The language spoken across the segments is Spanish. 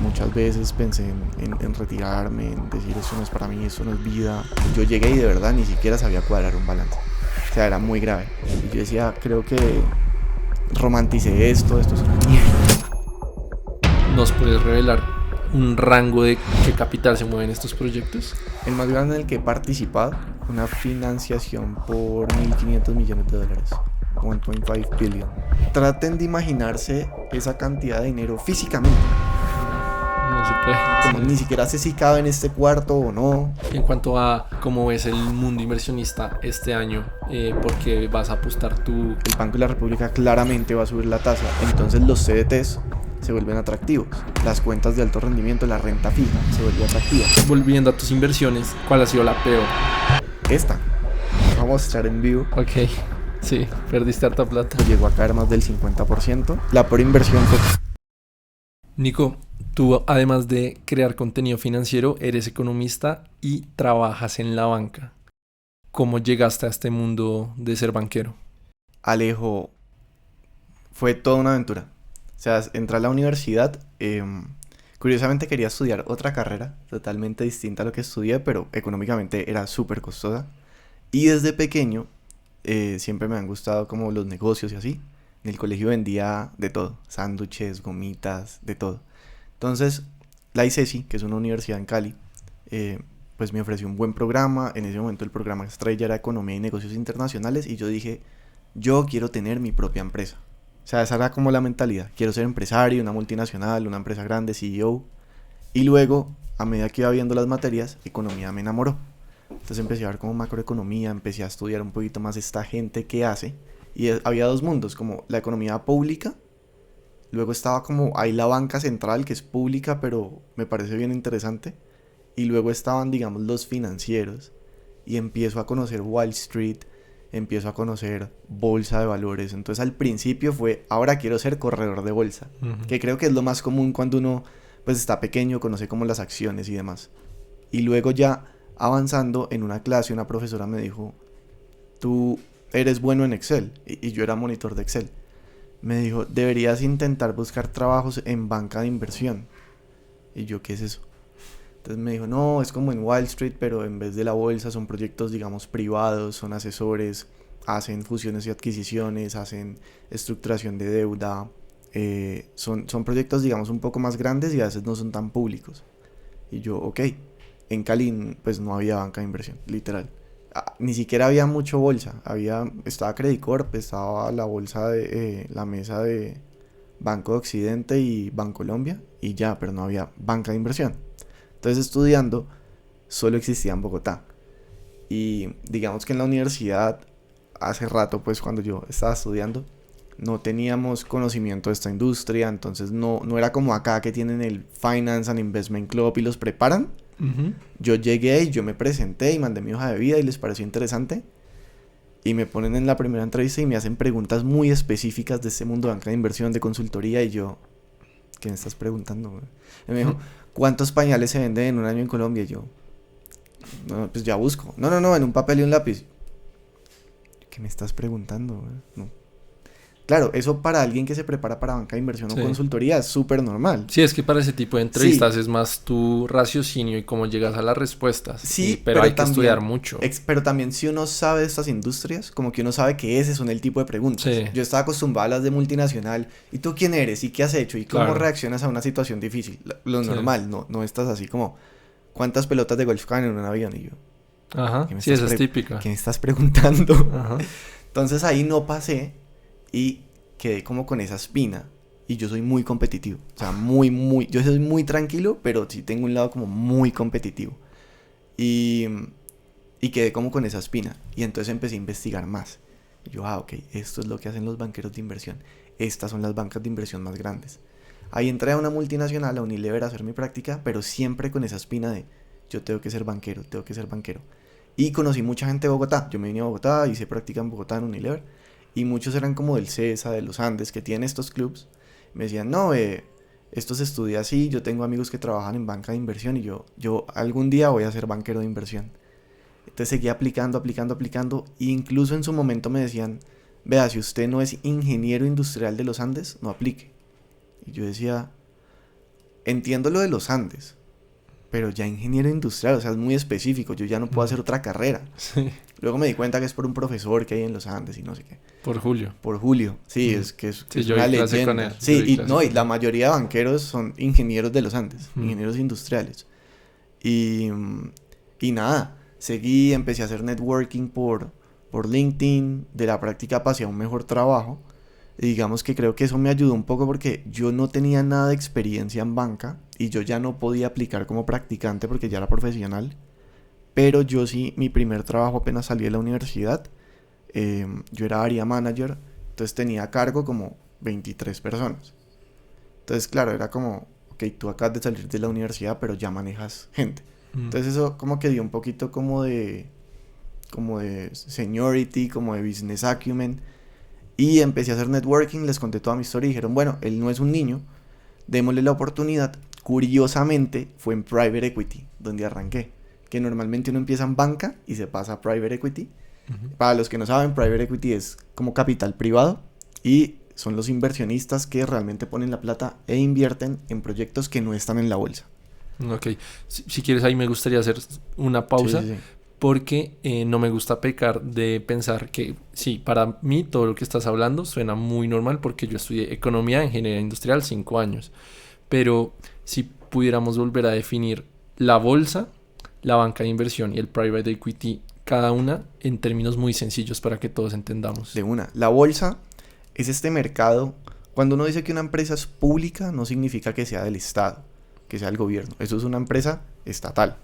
muchas veces pensé en retirarme, en decir esto no es para mí, esto no es vida. Yo llegué y de verdad ni siquiera sabía cuadrar un balance. O sea, era muy grave. Y yo decía, creo que romanticé esto es una mierda. ¿Nos puedes revelar un rango de qué capital se mueve en estos proyectos? El más grande en el que he participado, una financiación por $1.500 millones. 1.5 billion. Traten de imaginarse esa cantidad de dinero físicamente. No se puede. Como ni siquiera sé si cabe en este cuarto o no. En cuanto a cómo es el mundo inversionista este año, porque vas a apostar tú. El Banco de la República claramente va a subir la tasa. Entonces los CDTs se vuelven atractivos. Las cuentas de alto rendimiento, la renta fija, se vuelve atractiva. Volviendo a tus inversiones, ¿cuál ha sido la peor? Esta. Vamos a mostrar en vivo. Ok, sí, perdiste harta plata. Llegó a caer más del 50%. La peor inversión fue... Nico, tú además de crear contenido financiero, eres economista y trabajas en la banca. ¿Cómo llegaste a este mundo de ser banquero? Alejo, fue toda una aventura. O sea, entré a la universidad. Curiosamente quería estudiar otra carrera totalmente distinta a lo que estudié, pero económicamente era súper costosa. Y desde pequeño siempre me han gustado como los negocios y así. En el colegio vendía de todo, sándwiches, gomitas, de todo. Entonces, la ICESI, que es una universidad en Cali, pues me ofreció un buen programa. En ese momento el programa estrella era Economía y Negocios Internacionales y yo dije, yo quiero tener mi propia empresa. O sea, esa era como la mentalidad. Quiero ser empresario, una multinacional, una empresa grande, CEO. Y luego, a medida que iba viendo las materias, economía me enamoró. Entonces empecé a ver como macroeconomía, empecé a estudiar un poquito más esta gente que hace. Y había dos mundos, como la economía pública. Luego estaba como ahí la banca central, que es pública, pero me parece bien interesante. Y luego estaban, digamos, los financieros. Y empiezo a conocer Wall Street, empiezo a conocer bolsa de valores. Entonces al principio fue, ahora quiero ser corredor de bolsa. Que creo que es lo más común cuando uno pues está pequeño, conoce como las acciones y demás. Y luego ya avanzando en una clase, una profesora me dijo, tú eres bueno en Excel. Y yo era monitor de Excel. Me dijo, deberías intentar buscar trabajos en banca de inversión. Y yo, ¿qué es eso? Entonces me dijo, no, es como en Wall Street, pero en vez de la bolsa son proyectos, digamos, privados, son asesores, hacen fusiones y adquisiciones, hacen estructuración de deuda, son proyectos, digamos, un poco más grandes y a veces no son tan públicos. Y yo, ok, en Cali pues no había banca de inversión, literal. Ni siquiera había mucho bolsa, estaba Credit Corp, estaba la bolsa de la mesa de Banco de Occidente y Bancolombia y ya, pero no había banca de inversión. Entonces estudiando solo existía en Bogotá. Y digamos que en la universidad, hace rato pues cuando yo estaba estudiando, no teníamos conocimiento de esta industria. Entonces no era como acá que tienen el Finance and Investment Club y los preparan. Yo llegué y yo me presenté y mandé mi hoja de vida y les pareció interesante. Y me ponen en la primera entrevista y me hacen preguntas muy específicas de este mundo de banca de inversión, de consultoría. Y yo, ¿qué me estás preguntando, güey? Y me dijo, ¿cuántos pañales se venden en un año en Colombia? Y yo, no, pues ya busco. No, en un papel y un lápiz. ¿Qué me estás preguntando, güey? No. Claro, eso para alguien que se prepara para banca de inversión o Sí. consultoría es súper normal. Sí, es que para ese tipo de entrevistas Sí. es más tu raciocinio y cómo llegas a las respuestas. Sí, Pero hay que estudiar mucho. pero también si uno sabe de estas industrias, como que uno sabe que ese son el tipo de preguntas. Sí, Yo estaba acostumbrado a las de multinacional. ¿Y tú quién eres? ¿Y qué has hecho? ¿Y cómo claro. reaccionas a una situación difícil? Lo Sí. normal, no estás así como, ¿cuántas pelotas de golf caen en un avión? Y yo, Ajá, ¿qué me sí, estás, esa es típica. ¿qué me estás preguntando? Ajá. Entonces ahí no pasé y quedé como con esa espina. Y yo soy muy competitivo. O sea, yo soy muy tranquilo, pero sí tengo un lado como muy competitivo. Y quedé como con esa espina. Y entonces empecé a investigar más. Y yo, ok, esto es lo que hacen los banqueros de inversión. Estas son las bancas de inversión más grandes. Ahí entré a una multinacional, a Unilever, a hacer mi práctica, pero siempre con esa espina de yo tengo que ser banquero, tengo que ser banquero. Y conocí mucha gente de Bogotá. Yo me vine a Bogotá, hice práctica en Bogotá en Unilever. Y muchos eran como del CESA, de los Andes, que tienen estos clubs. Me decían, no, esto se estudia así, yo tengo amigos que trabajan en banca de inversión y yo algún día voy a ser banquero de inversión. Entonces seguía aplicando. E incluso en su momento me decían, vea, si usted no es ingeniero industrial de los Andes, no aplique. Y yo decía, entiendo lo de los Andes, pero ya ingeniero industrial, o sea, es muy específico, yo ya no puedo hacer otra carrera. Sí. Luego me di cuenta que es por un profesor que hay en los Andes y no sé qué. Por Julio. Por Julio, sí, Mm. es que Sí, es yo una di clase con leyenda. él. Sí, Yo di y clase no, y con la él. mayoría de banqueros son ingenieros de los Andes, Mm. ingenieros industriales. Y, y nada, seguí, empecé a hacer networking por LinkedIn, de la práctica pasé a un mejor trabajo. Y digamos que creo que eso me ayudó un poco porque yo no tenía nada de experiencia en banca y yo ya no podía aplicar como practicante porque ya era profesional. Pero yo sí, mi primer trabajo apenas salí de la universidad, yo era área manager, entonces tenía a cargo como 23 personas. Entonces, claro, era como, ok, tú acabas de salir de la universidad, pero ya manejas gente. Mm. Entonces eso como que dio un poquito como de seniority, como de business acumen. Y empecé a hacer networking, les conté toda mi historia y dijeron, bueno, él no es un niño, démosle la oportunidad. Curiosamente, fue en private equity donde arranqué. Que normalmente uno empieza en banca y se pasa a private equity. Ujú. Para los que no saben, private equity es como capital privado y son los inversionistas que realmente ponen la plata e invierten en proyectos que no están en la bolsa. Ok. Si quieres, ahí me gustaría hacer una pausa. Sí. Porque no me gusta pecar de pensar que sí, para mí todo lo que estás hablando suena muy normal porque yo estudié economía e ingeniería industrial 5 años. Pero si pudiéramos volver a definir la bolsa, la banca de inversión y el private equity, cada una en términos muy sencillos para que todos entendamos. De una. La bolsa es este mercado. Cuando uno dice que una empresa es pública, no significa que sea del Estado, que sea del gobierno. Eso es una empresa estatal.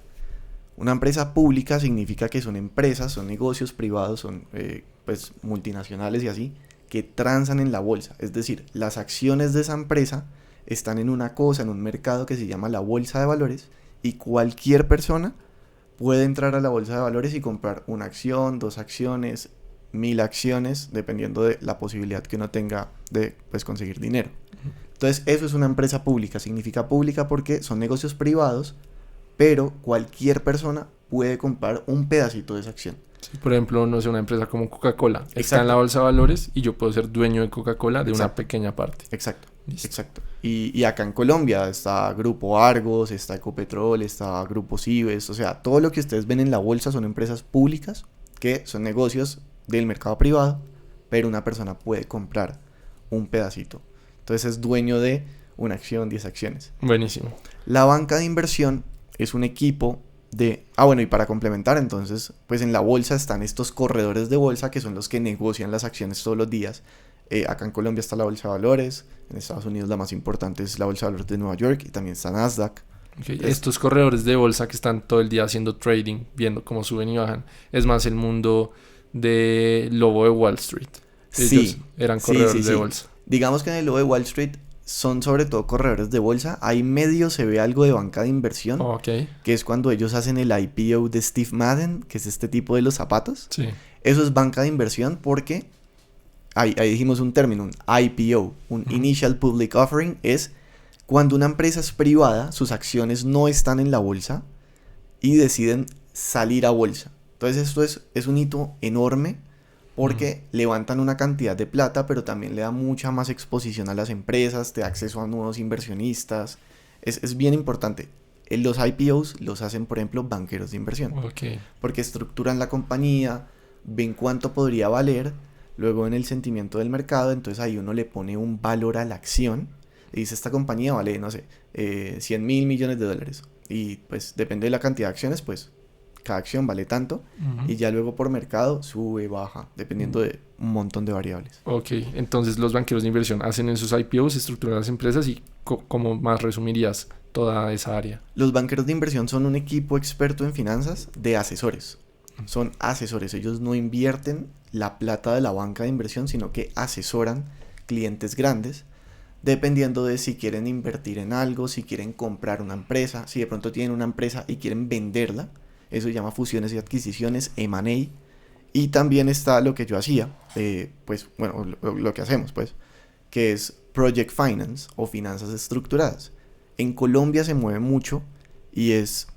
Una empresa pública significa que son empresas, son negocios privados, son pues multinacionales y así, que transan en la bolsa. Es decir, las acciones de esa empresa están en una cosa, en un mercado que se llama la bolsa de valores y cualquier persona puede entrar a la bolsa de valores y comprar una acción, 2 acciones, 1000 acciones, dependiendo de la posibilidad que uno tenga de pues conseguir dinero. Entonces eso es una empresa pública, significa pública porque son negocios privados, pero cualquier persona puede comprar un pedacito de esa acción. Sí, por ejemplo, no sé, una empresa como Coca-Cola está Exacto. en la bolsa de valores y yo puedo ser dueño de Coca-Cola de una Exacto. pequeña parte. Exacto, Listo. exacto. Y acá en Colombia está Grupo Argos, está Ecopetrol, está Grupo Cives, o sea, todo lo que ustedes ven en la bolsa son empresas públicas que son negocios del mercado privado, pero una persona puede comprar un pedacito. Entonces es dueño de una acción, 10 acciones. Buenísimo. La banca de inversión es un equipo de... Ah, bueno, y para complementar, entonces, pues en la bolsa están estos corredores de bolsa que son los que negocian las acciones todos los días. Acá en Colombia está la bolsa de valores, en Estados Unidos la más importante es la bolsa de valores de Nueva York y también está Nasdaq. Okay. Estos corredores de bolsa que están todo el día haciendo trading, viendo cómo suben y bajan, es más el mundo de lobo de Wall Street. Ellos Sí, eran corredores de sí. bolsa. Digamos que en el lobo de Wall Street son sobre todo corredores de bolsa. Ahí medio se ve algo de banca de inversión, Ok, que es cuando ellos hacen el IPO de Steve Madden, que es este tipo de los zapatos. sí. Eso es banca de inversión porque ahí dijimos un término, un IPO, un Initial Public Offering, es cuando una empresa es privada, sus acciones no están en la bolsa y deciden salir a bolsa. Entonces esto es un hito enorme porque levantan una cantidad de plata, pero también le da mucha más exposición a las empresas, te da acceso a nuevos inversionistas. Es bien importante. Los IPOs los hacen, por ejemplo, banqueros de inversión. Ok. Porque estructuran la compañía, ven cuánto podría valer, luego en el sentimiento del mercado, entonces ahí uno le pone un valor a la acción. Y dice, esta compañía vale, no sé, 100 mil millones de dólares. Y pues depende de la cantidad de acciones, pues cada acción vale tanto. Y ya luego por mercado sube, baja, dependiendo de un montón de variables. Ok, entonces los banqueros de inversión hacen en sus IPOs, estructuran las empresas y ¿cómo más resumirías toda esa área? Los banqueros de inversión son un equipo experto en finanzas de asesores. Son asesores, ellos no invierten la plata de la banca de inversión, sino que asesoran clientes grandes, dependiendo de si quieren invertir en algo, si quieren comprar una empresa, si de pronto tienen una empresa y quieren venderla. Eso se llama fusiones y adquisiciones, M&A. Y también está lo que yo hacía, pues bueno, lo que hacemos, pues, que es Project Finance o finanzas estructuradas. En Colombia se mueve mucho y es,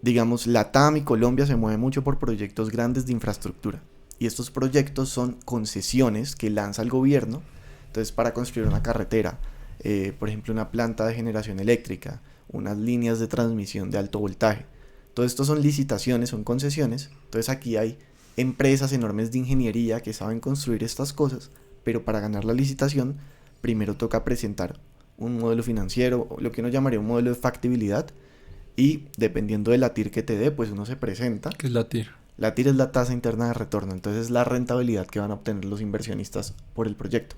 digamos, Latam y Colombia se mueve mucho por proyectos grandes de infraestructura. Y estos proyectos son concesiones que lanza el gobierno. Entonces, para construir una carretera, por ejemplo, una planta de generación eléctrica, unas líneas de transmisión de alto voltaje. Todo esto son licitaciones, son concesiones. Entonces aquí hay empresas enormes de ingeniería que saben construir estas cosas, pero para ganar la licitación primero toca presentar un modelo financiero, lo que uno llamaría un modelo de factibilidad, y dependiendo de la TIR que te dé, pues uno se presenta. ¿Qué es la TIR? La TIR es la tasa interna de retorno, entonces es la rentabilidad que van a obtener los inversionistas por el proyecto.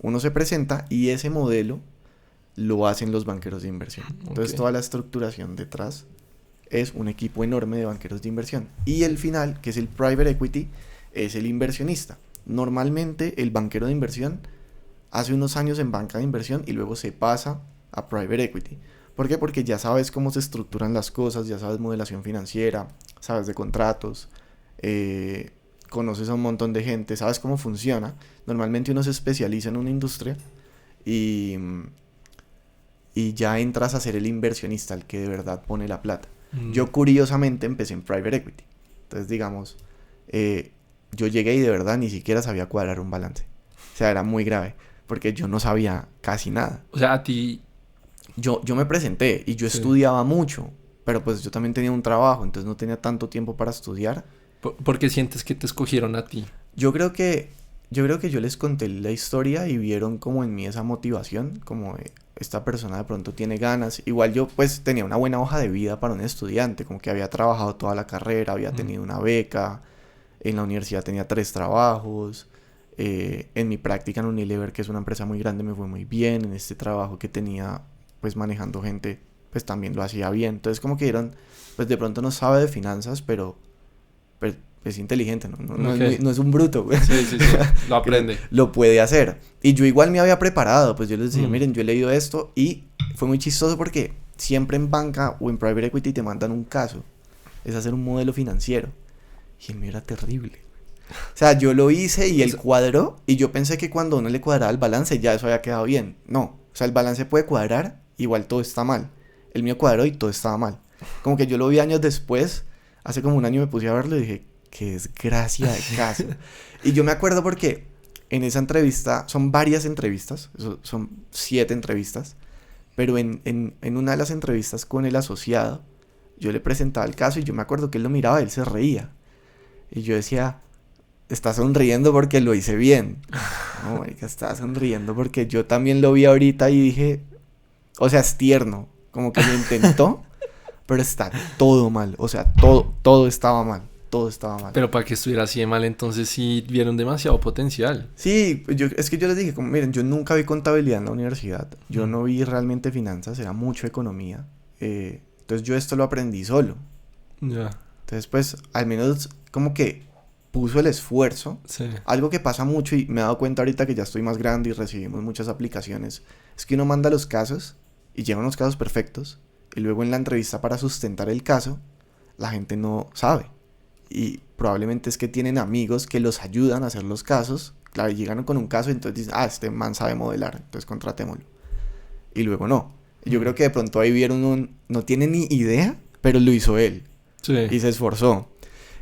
Uno se presenta y ese modelo lo hacen los banqueros de inversión. Entonces toda la estructuración detrás es un equipo enorme de banqueros de inversión. Y el final, que es el private equity, es el inversionista. Normalmente el banquero de inversión hace unos años en banca de inversión y luego se pasa a private equity. ¿Por qué? Porque ya sabes cómo se estructuran las cosas, ya sabes modelación financiera, sabes de contratos, conoces a un montón de gente, sabes cómo funciona. Normalmente uno se especializa en una industria y ya entras a ser el inversionista, el que de verdad pone la plata. Yo curiosamente empecé en private equity. Entonces digamos, yo llegué y de verdad ni siquiera sabía cuadrar un balance. O sea, era muy grave, porque yo no sabía casi nada. O sea, a ti... Yo me presenté y yo estudiaba mucho, pero pues yo también tenía un trabajo, entonces no tenía tanto tiempo para estudiar. ¿Por qué sientes que te escogieron a ti? Yo creo que yo les conté la historia y vieron como en mí esa motivación, como esta persona de pronto tiene ganas. Igual yo pues tenía una buena hoja de vida para un estudiante, como que había trabajado toda la carrera, había tenido una beca, en la universidad tenía 3 trabajos, en mi práctica en Unilever, que es una empresa muy grande, me fue muy bien, en este trabajo que tenía pues manejando gente, pues también lo hacía bien. Entonces como que eran, pues de pronto no sabe de finanzas, pero es inteligente, no es un bruto, güey. Sí, lo aprende. Lo puede hacer. Y yo igual me había preparado, pues yo les decía, miren, yo he leído esto, y fue muy chistoso porque siempre en banca o en private equity te mandan un caso, es hacer un modelo financiero, y el mío era terrible. O sea, yo lo hice y él cuadró, y yo pensé que cuando uno le cuadraba el balance ya eso había quedado bien. No, o sea, el balance puede cuadrar, igual todo está mal. El mío cuadró y todo estaba mal. Como que yo lo vi años después, hace como un año me puse a verlo y dije, qué desgracia de caso. Y yo me acuerdo porque en esa entrevista, son varias entrevistas, son 7 entrevistas, pero en una de las entrevistas con el asociado, yo le presentaba el caso y yo me acuerdo que él lo miraba y él se reía. Y yo decía, está sonriendo porque lo hice bien. No, marica, está sonriendo porque yo también lo vi ahorita y dije, o sea, es tierno, como que lo intentó, pero está todo mal, o sea, todo estaba mal. Todo estaba mal. Pero para que estuviera así de mal, entonces sí vieron demasiado potencial. Sí, es que yo les dije, como, miren, yo nunca vi contabilidad en la universidad. Yo no vi realmente finanzas, era mucho economía. Entonces yo esto lo aprendí solo. Ya. Entonces, pues, al menos como que puso el esfuerzo. Sí. Algo que pasa mucho y me he dado cuenta ahorita que ya estoy más grande y recibimos muchas aplicaciones, es que uno manda los casos y llevan los casos perfectos y luego en la entrevista para sustentar el caso, la gente no sabe. Y probablemente es que tienen amigos que los ayudan a hacer los casos. Claro, llegan con un caso y entonces dicen, este man sabe modelar, entonces contratémoslo. Y luego no. Yo creo que de pronto ahí vieron no tiene ni idea, pero lo hizo él. Sí. Y se esforzó.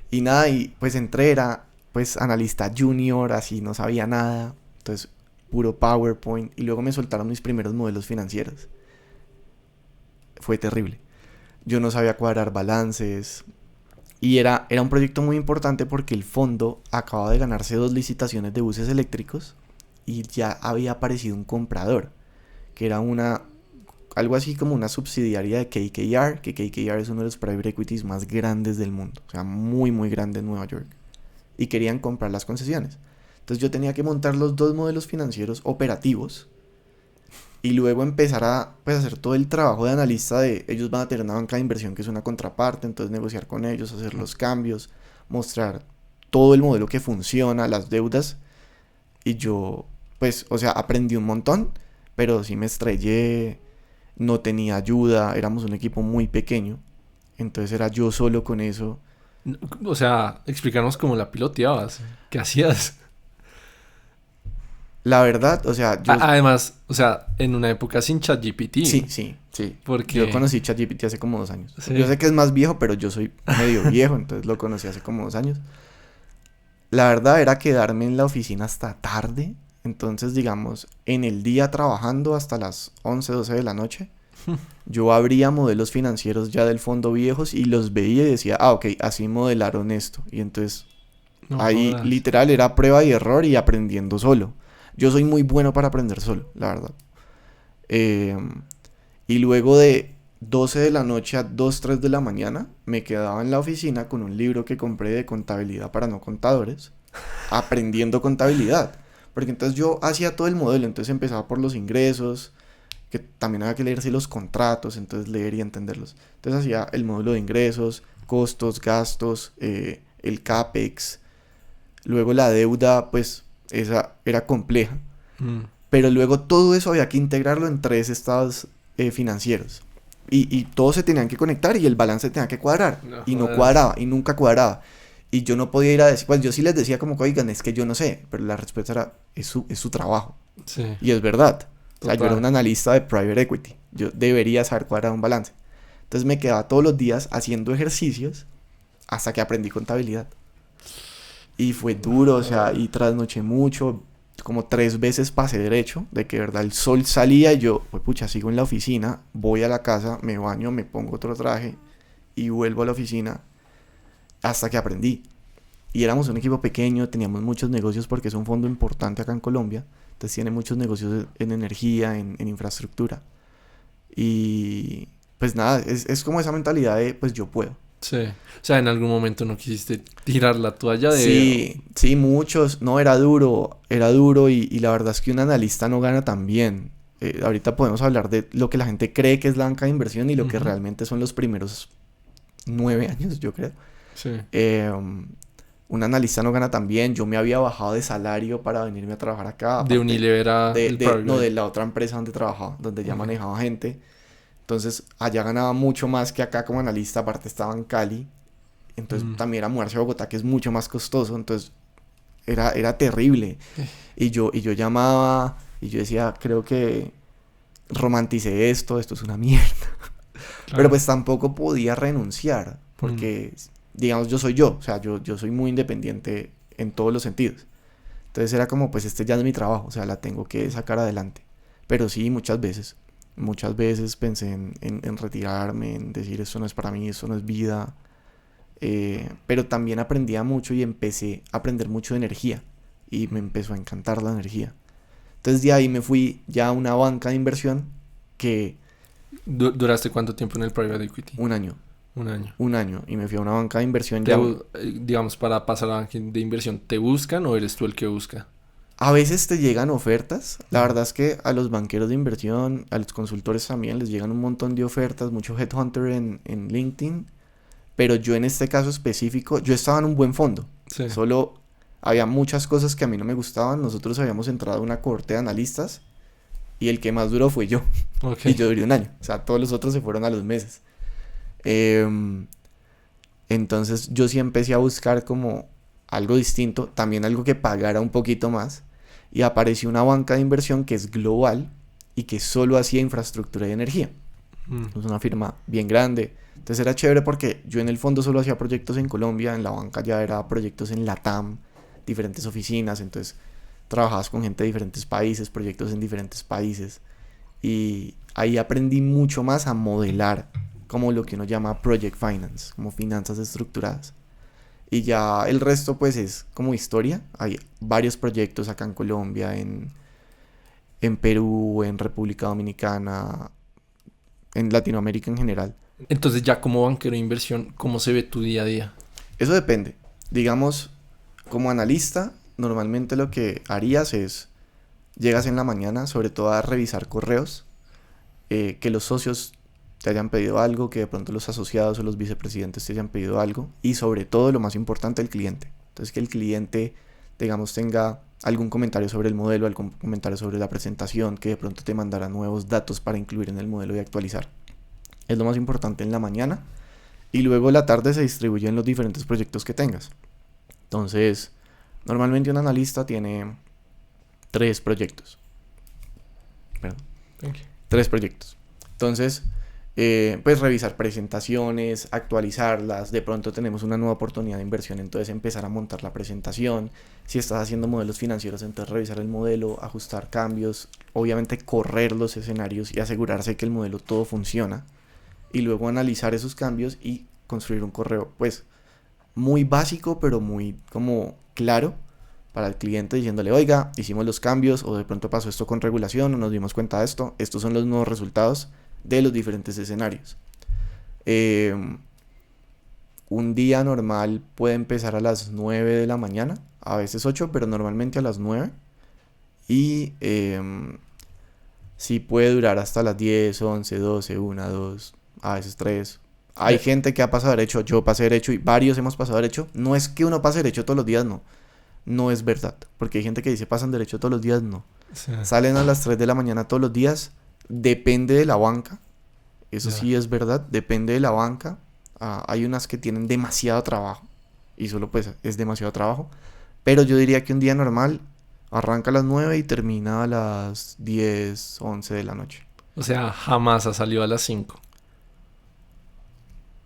Y nada, y pues entré, era pues analista junior, así no sabía nada. Entonces, puro PowerPoint. Y luego me soltaron mis primeros modelos financieros. Fue terrible. Yo no sabía cuadrar balances. Y era un proyecto muy importante porque el fondo acababa de ganarse 2 licitaciones de buses eléctricos y ya había aparecido un comprador, que era algo así como una subsidiaria de KKR, que KKR es uno de los private equities más grandes del mundo, o sea, muy muy grande en Nueva York, y querían comprar las concesiones. Entonces yo tenía que montar los 2 modelos financieros operativos y luego empezar a pues, hacer todo el trabajo de analista de ellos van a tener una banca de inversión que es una contraparte, entonces negociar con ellos, hacer los cambios, mostrar todo el modelo que funciona, las deudas. Y yo, pues, o sea, aprendí un montón, pero sí me estrellé, no tenía ayuda, éramos un equipo muy pequeño, entonces era yo solo con eso. O sea, explícanos cómo la piloteabas, qué hacías. La verdad, o sea, además, o sea, en una época sin ChatGPT. Sí. Porque... Yo conocí ChatGPT hace como 2 años. ¿Sí? Yo sé que es más viejo, pero yo soy medio viejo, entonces lo conocí hace como 2 años. La verdad era quedarme en la oficina hasta tarde Entonces, digamos, en el día trabajando hasta las 11, 12 de la noche, yo abría modelos financieros ya del fondo viejos y los veía y decía, ah, ok, así modelaron esto. Y entonces No ahí jodas. literal era prueba y error y aprendiendo solo. Yo soy muy bueno para aprender solo, la verdad. Eh, y luego de 12 de la noche a 2 3 de la mañana, me quedaba en la oficina con un libro que compré de contabilidad para no contadores, aprendiendo contabilidad. Porque entonces yo hacía todo el modelo, entonces empezaba por los ingresos, que también había que leerse los contratos, entonces leer y entenderlos. Entonces hacía el módulo de ingresos, costos, gastos, el CAPEX, luego la deuda, pues esa era compleja. Mm. Pero luego todo eso había que integrarlo en 3 estados financieros. Y todos se tenían que conectar y el balance tenía que cuadrar. No Y no jodas. cuadraba, y nunca cuadraba. Y yo no podía ir a decir, pues yo sí les decía como que, oigan, es que yo no sé. Pero la respuesta era, es su trabajo. Sí, Y es verdad. O sea, yo era un total. analista de private equity. Yo debería saber cuadrar un balance. Entonces me quedaba todos los días haciendo ejercicios hasta que aprendí contabilidad. Y fue duro, o sea, y trasnoché mucho. Como 3 veces pasé derecho, de que de verdad el sol salía y yo, pues pucha, sigo en la oficina, voy a la casa, me baño, me pongo otro traje y vuelvo a la oficina hasta que aprendí. Y éramos un equipo pequeño, teníamos muchos negocios porque es un fondo importante acá en Colombia. Entonces tiene muchos negocios en energía, en infraestructura. Y pues nada, es como esa mentalidad de pues yo puedo. Sí. O sea, en algún momento no quisiste tirar la toalla de... Sí, sí, muchos. No, era duro y la verdad es que un analista no gana tan bien. Ahorita podemos hablar de lo que la gente cree que es la banca de inversión y lo que Ujú. realmente son los primeros 9 años, yo creo. Sí. Un analista no gana tan bien. Yo me había bajado de salario para venirme a trabajar acá, De aparte Unilever a el no, Private. de la otra empresa donde trabajaba, donde ya Ok. manejaba gente. Entonces, allá ganaba mucho más que acá como analista, aparte estaba en Cali. Entonces, Mm. también era mudarse a Bogotá, que es mucho más costoso. Entonces, era terrible. Y yo llamaba y yo decía, creo que romanticé esto es una mierda. Pero Claro. pues tampoco podía renunciar, Mm. porque, digamos, yo soy yo, o sea, yo soy muy independiente en todos los sentidos. Entonces era como, pues este ya es mi trabajo, o sea, la tengo que sacar adelante. Pero sí, muchas veces pensé en retirarme, en decir, esto no es para mí, esto no es vida. Pero también aprendía mucho y empecé a aprender mucho de energía. Y me empezó a encantar la energía. Entonces de ahí me fui ya a una banca de inversión que ¿Duraste cuánto tiempo en el Private Equity? un año, Un año. un año. Y me fui a una banca de inversión ya. Digamos, para pasar a banca de inversión, ¿te buscan o eres tú el que busca? A veces te llegan ofertas. La Ujú. verdad es que a los banqueros de inversión, a los consultores también les llegan un montón de ofertas, mucho headhunter en LinkedIn. Pero yo en este caso específico, yo estaba en un buen fondo. Sí. Solo había muchas cosas que a mí no me gustaban. Nosotros habíamos entrado a una corte de analistas y el que más duró fue yo. Ok. Y yo duré un año. O sea, todos los otros se fueron a los meses. Em, entonces yo sí empecé a buscar como algo distinto, también algo que pagara un poquito más. Y apareció una banca de inversión que es global y que solo hacía infraestructura y energía. Mm. Es una firma bien grande. Entonces era chévere porque yo en el fondo solo hacía proyectos en Colombia, en la banca ya era proyectos en Latam, diferentes oficinas, entonces trabajabas con gente de diferentes países, proyectos en diferentes países. Y ahí aprendí mucho más a modelar como lo que uno llama project finance, como finanzas estructuradas. Y ya el resto pues es como historia. Hay varios proyectos acá en Colombia, en Perú, en República Dominicana, en Latinoamérica en general. Entonces, ya como banquero de inversión, ¿cómo se ve tu día a día? Eso depende. Digamos, como analista, normalmente lo que harías es, llegas en la mañana, sobre todo a revisar correos, que los socios te hayan pedido algo, que de pronto los asociados o los vicepresidentes te hayan pedido algo, y sobre todo, lo más importante, el cliente. Entonces, que el cliente, digamos, tenga algún comentario sobre el modelo, algún comentario sobre la presentación, que de pronto te mandara nuevos datos para incluir en el modelo y actualizar. Es lo más importante en la mañana. Y luego la tarde se distribuye en los diferentes proyectos que tengas. Entonces, normalmente un analista tiene 3 proyectos. Perdón, Thank you. 3 proyectos. Entonces, Pues revisar presentaciones, actualizarlas, de pronto tenemos una nueva oportunidad de inversión, entonces empezar a montar la presentación, si estás haciendo modelos financieros, entonces revisar el modelo, ajustar cambios, obviamente correr los escenarios y asegurarse que el modelo todo funciona, y luego analizar esos cambios y construir un correo, pues muy básico, pero muy como claro para el cliente diciéndole, oiga, hicimos los cambios o de pronto pasó esto con regulación o nos dimos cuenta de esto, estos son los nuevos resultados de los diferentes escenarios. Eh, un día normal puede empezar a las 9 de la mañana, a veces 8, pero normalmente a las 9. Y sí puede durar hasta las 10, 11, 12, 1, 2, a veces 3. Hay gente que ha pasado derecho, yo pasé derecho y varios hemos pasado derecho. No es que uno pase derecho todos los días, no. No es verdad. Porque hay gente que dice pasan derecho todos los días, no. Sí. Salen a las 3 de la mañana todos los días. Depende de la banca. Eso Ya. sí es verdad. Depende de la banca. Hay unas que tienen demasiado trabajo. Y solo pues es demasiado trabajo. Pero yo diría que un día normal arranca a las 9 y termina a las 10, 11 de la noche. O sea, jamás ha salido a las 5.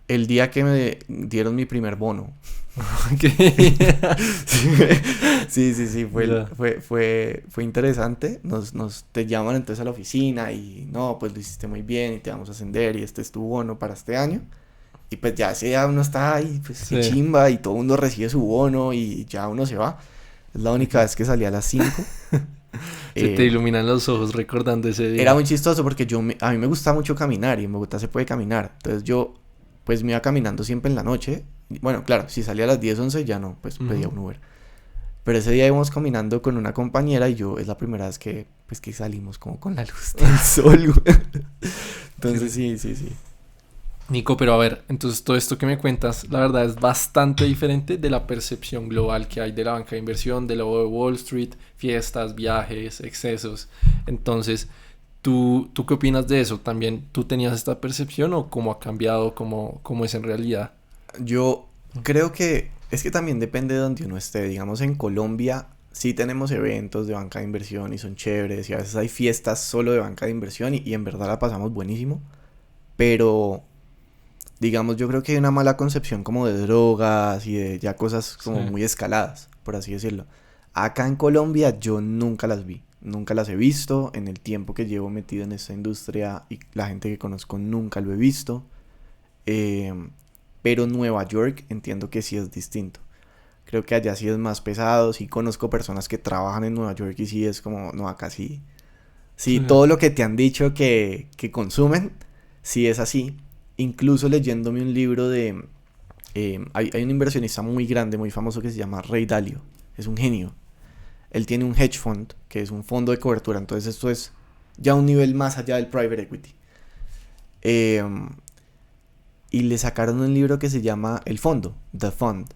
El día que me dieron mi primer bono. Sí, sí, sí, Ya. fue interesante. Te llaman entonces a la oficina y no, pues lo hiciste muy bien y te vamos a ascender y este es tu bono para este año. Y pues ya ese día uno está ahí, pues qué Sí. chimba y todo el mundo recibe su bono y ya uno se va. Es la única vez que salí a las 5. Se te Eh, iluminan los ojos recordando ese Era día. muy chistoso porque a mí me gusta mucho caminar y en Bogotá se puede caminar. Entonces yo pues me iba caminando siempre en la noche. Bueno, claro, si salía a las 10 11 ya no, pues pedía Ujú. un Uber. Pero ese día íbamos caminando con una compañera y yo es la primera vez que pues que salimos como con la luz del sol, güey. Entonces Sí. sí, sí, sí. Nico, pero a ver, entonces todo esto que me cuentas, la verdad es bastante diferente de la percepción global que hay de la banca de inversión, de la Wall Street, fiestas, viajes, excesos. Entonces, ¿tú qué opinas de eso? ¿También tú tenías esta percepción o cómo ha cambiado, cómo es en realidad? Yo creo que es que también depende de donde uno esté. Digamos en Colombia sí tenemos eventos de banca de inversión y son chéveres y a veces hay fiestas solo de banca de inversión y en verdad la pasamos buenísimo. Pero digamos, yo creo que hay una mala concepción como de drogas y de ya cosas Sí. como muy escaladas, por así decirlo. Acá en Colombia yo nunca las vi, nunca las he visto en el tiempo que llevo metido en esta industria y la gente que conozco nunca lo he visto. Eh, pero Nueva York entiendo que sí es distinto. Creo que allá sí es más pesado, sí conozco personas que trabajan en Nueva York y sí es como, no, acá sí. Sí, Sí. todo lo que te han dicho que consumen, sí es así. Incluso leyéndome un libro de... hay un inversionista muy grande, muy famoso que se llama Ray Dalio. Es un genio. Él tiene un hedge fund, que es un fondo de cobertura. Entonces esto es ya un nivel más allá del private equity. Eh, y le sacaron un libro que se llama El Fondo, The Fund.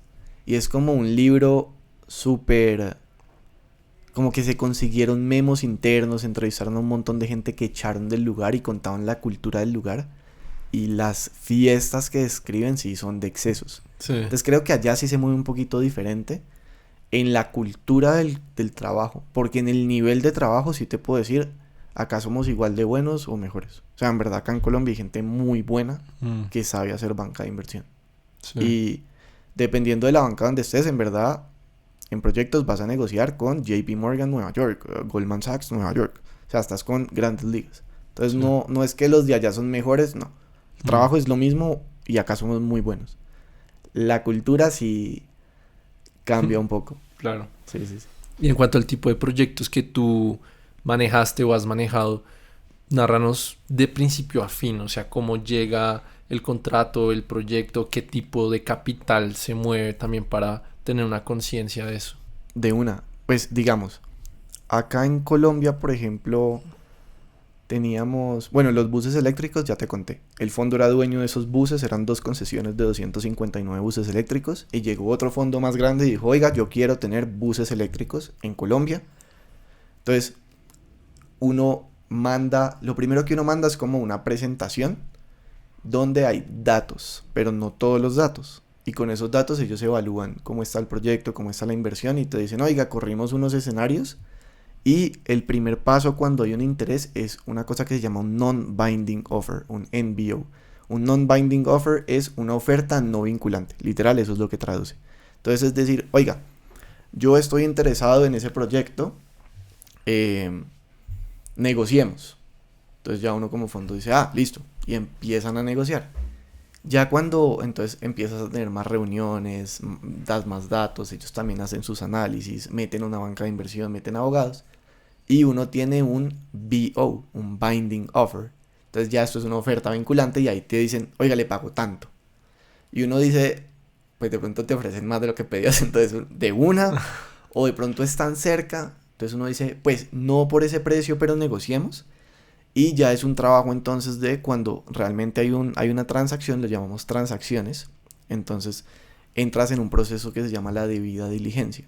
Y es como un libro súper... Como que se consiguieron memos internos, entrevistaron a un montón de gente que echaron del lugar y contaban la cultura del lugar. Y las fiestas que describen sí son de excesos. Sí. Entonces creo que allá sí se mueve un poquito diferente en la cultura del trabajo. Porque en el nivel de trabajo sí te puedo decir, acá somos igual de buenos o mejores. O sea, en verdad acá en Colombia hay gente muy buena Mm, que sabe hacer banca de inversión. sí. Y dependiendo de la banca donde estés, en verdad, en proyectos vas a negociar con JP Morgan Nueva York, Goldman Sachs Nueva York. O sea, estás con grandes ligas. Entonces Sí. no es que los de allá son mejores, no. El Mm, trabajo es lo mismo y acá somos muy buenos. La cultura sí cambia un poco. claro. Sí, sí, sí. Y en cuanto al tipo de proyectos que tú manejaste o has manejado, narranos de principio a fin, o sea, cómo llega el contrato, el proyecto, qué tipo de capital se mueve también para tener una conciencia de eso. De una. Pues digamos, acá en Colombia, por ejemplo, teníamos, bueno, los buses eléctricos, ya te conté. El fondo era dueño de esos buses, eran dos concesiones de 259 buses eléctricos. Y llegó otro fondo más grande y dijo, oiga, yo quiero tener buses eléctricos en Colombia. Entonces, uno manda, lo primero que uno manda es como una presentación donde hay datos, pero no todos los datos. Y con esos datos ellos evalúan cómo está el proyecto, cómo está la inversión y te dicen, oiga, corrimos unos escenarios Y el primer paso cuando hay un interés es una cosa que se llama un non-binding offer, un NBO. Un non-binding offer es una oferta no vinculante. Literal, eso es lo que traduce. Entonces es decir, oiga, yo estoy interesado en ese proyecto, eh, negociemos. Entonces ya uno como fondo dice, ah, listo, y empiezan a negociar. Ya cuando entonces empiezas a tener más reuniones, das más datos, ellos también hacen sus análisis, meten una banca de inversión, meten abogados, y uno tiene un BO, un Binding Offer. Entonces ya esto es una oferta vinculante y ahí te dicen, oiga, le pago tanto. Y uno dice, pues de pronto te ofrecen más de lo que pedías, entonces de una, o de pronto están cerca, entonces uno dice, pues no por ese precio, pero negociemos. Y ya es un trabajo entonces de cuando realmente hay una transacción, lo llamamos transacciones, entonces entras en un proceso que se llama la debida diligencia.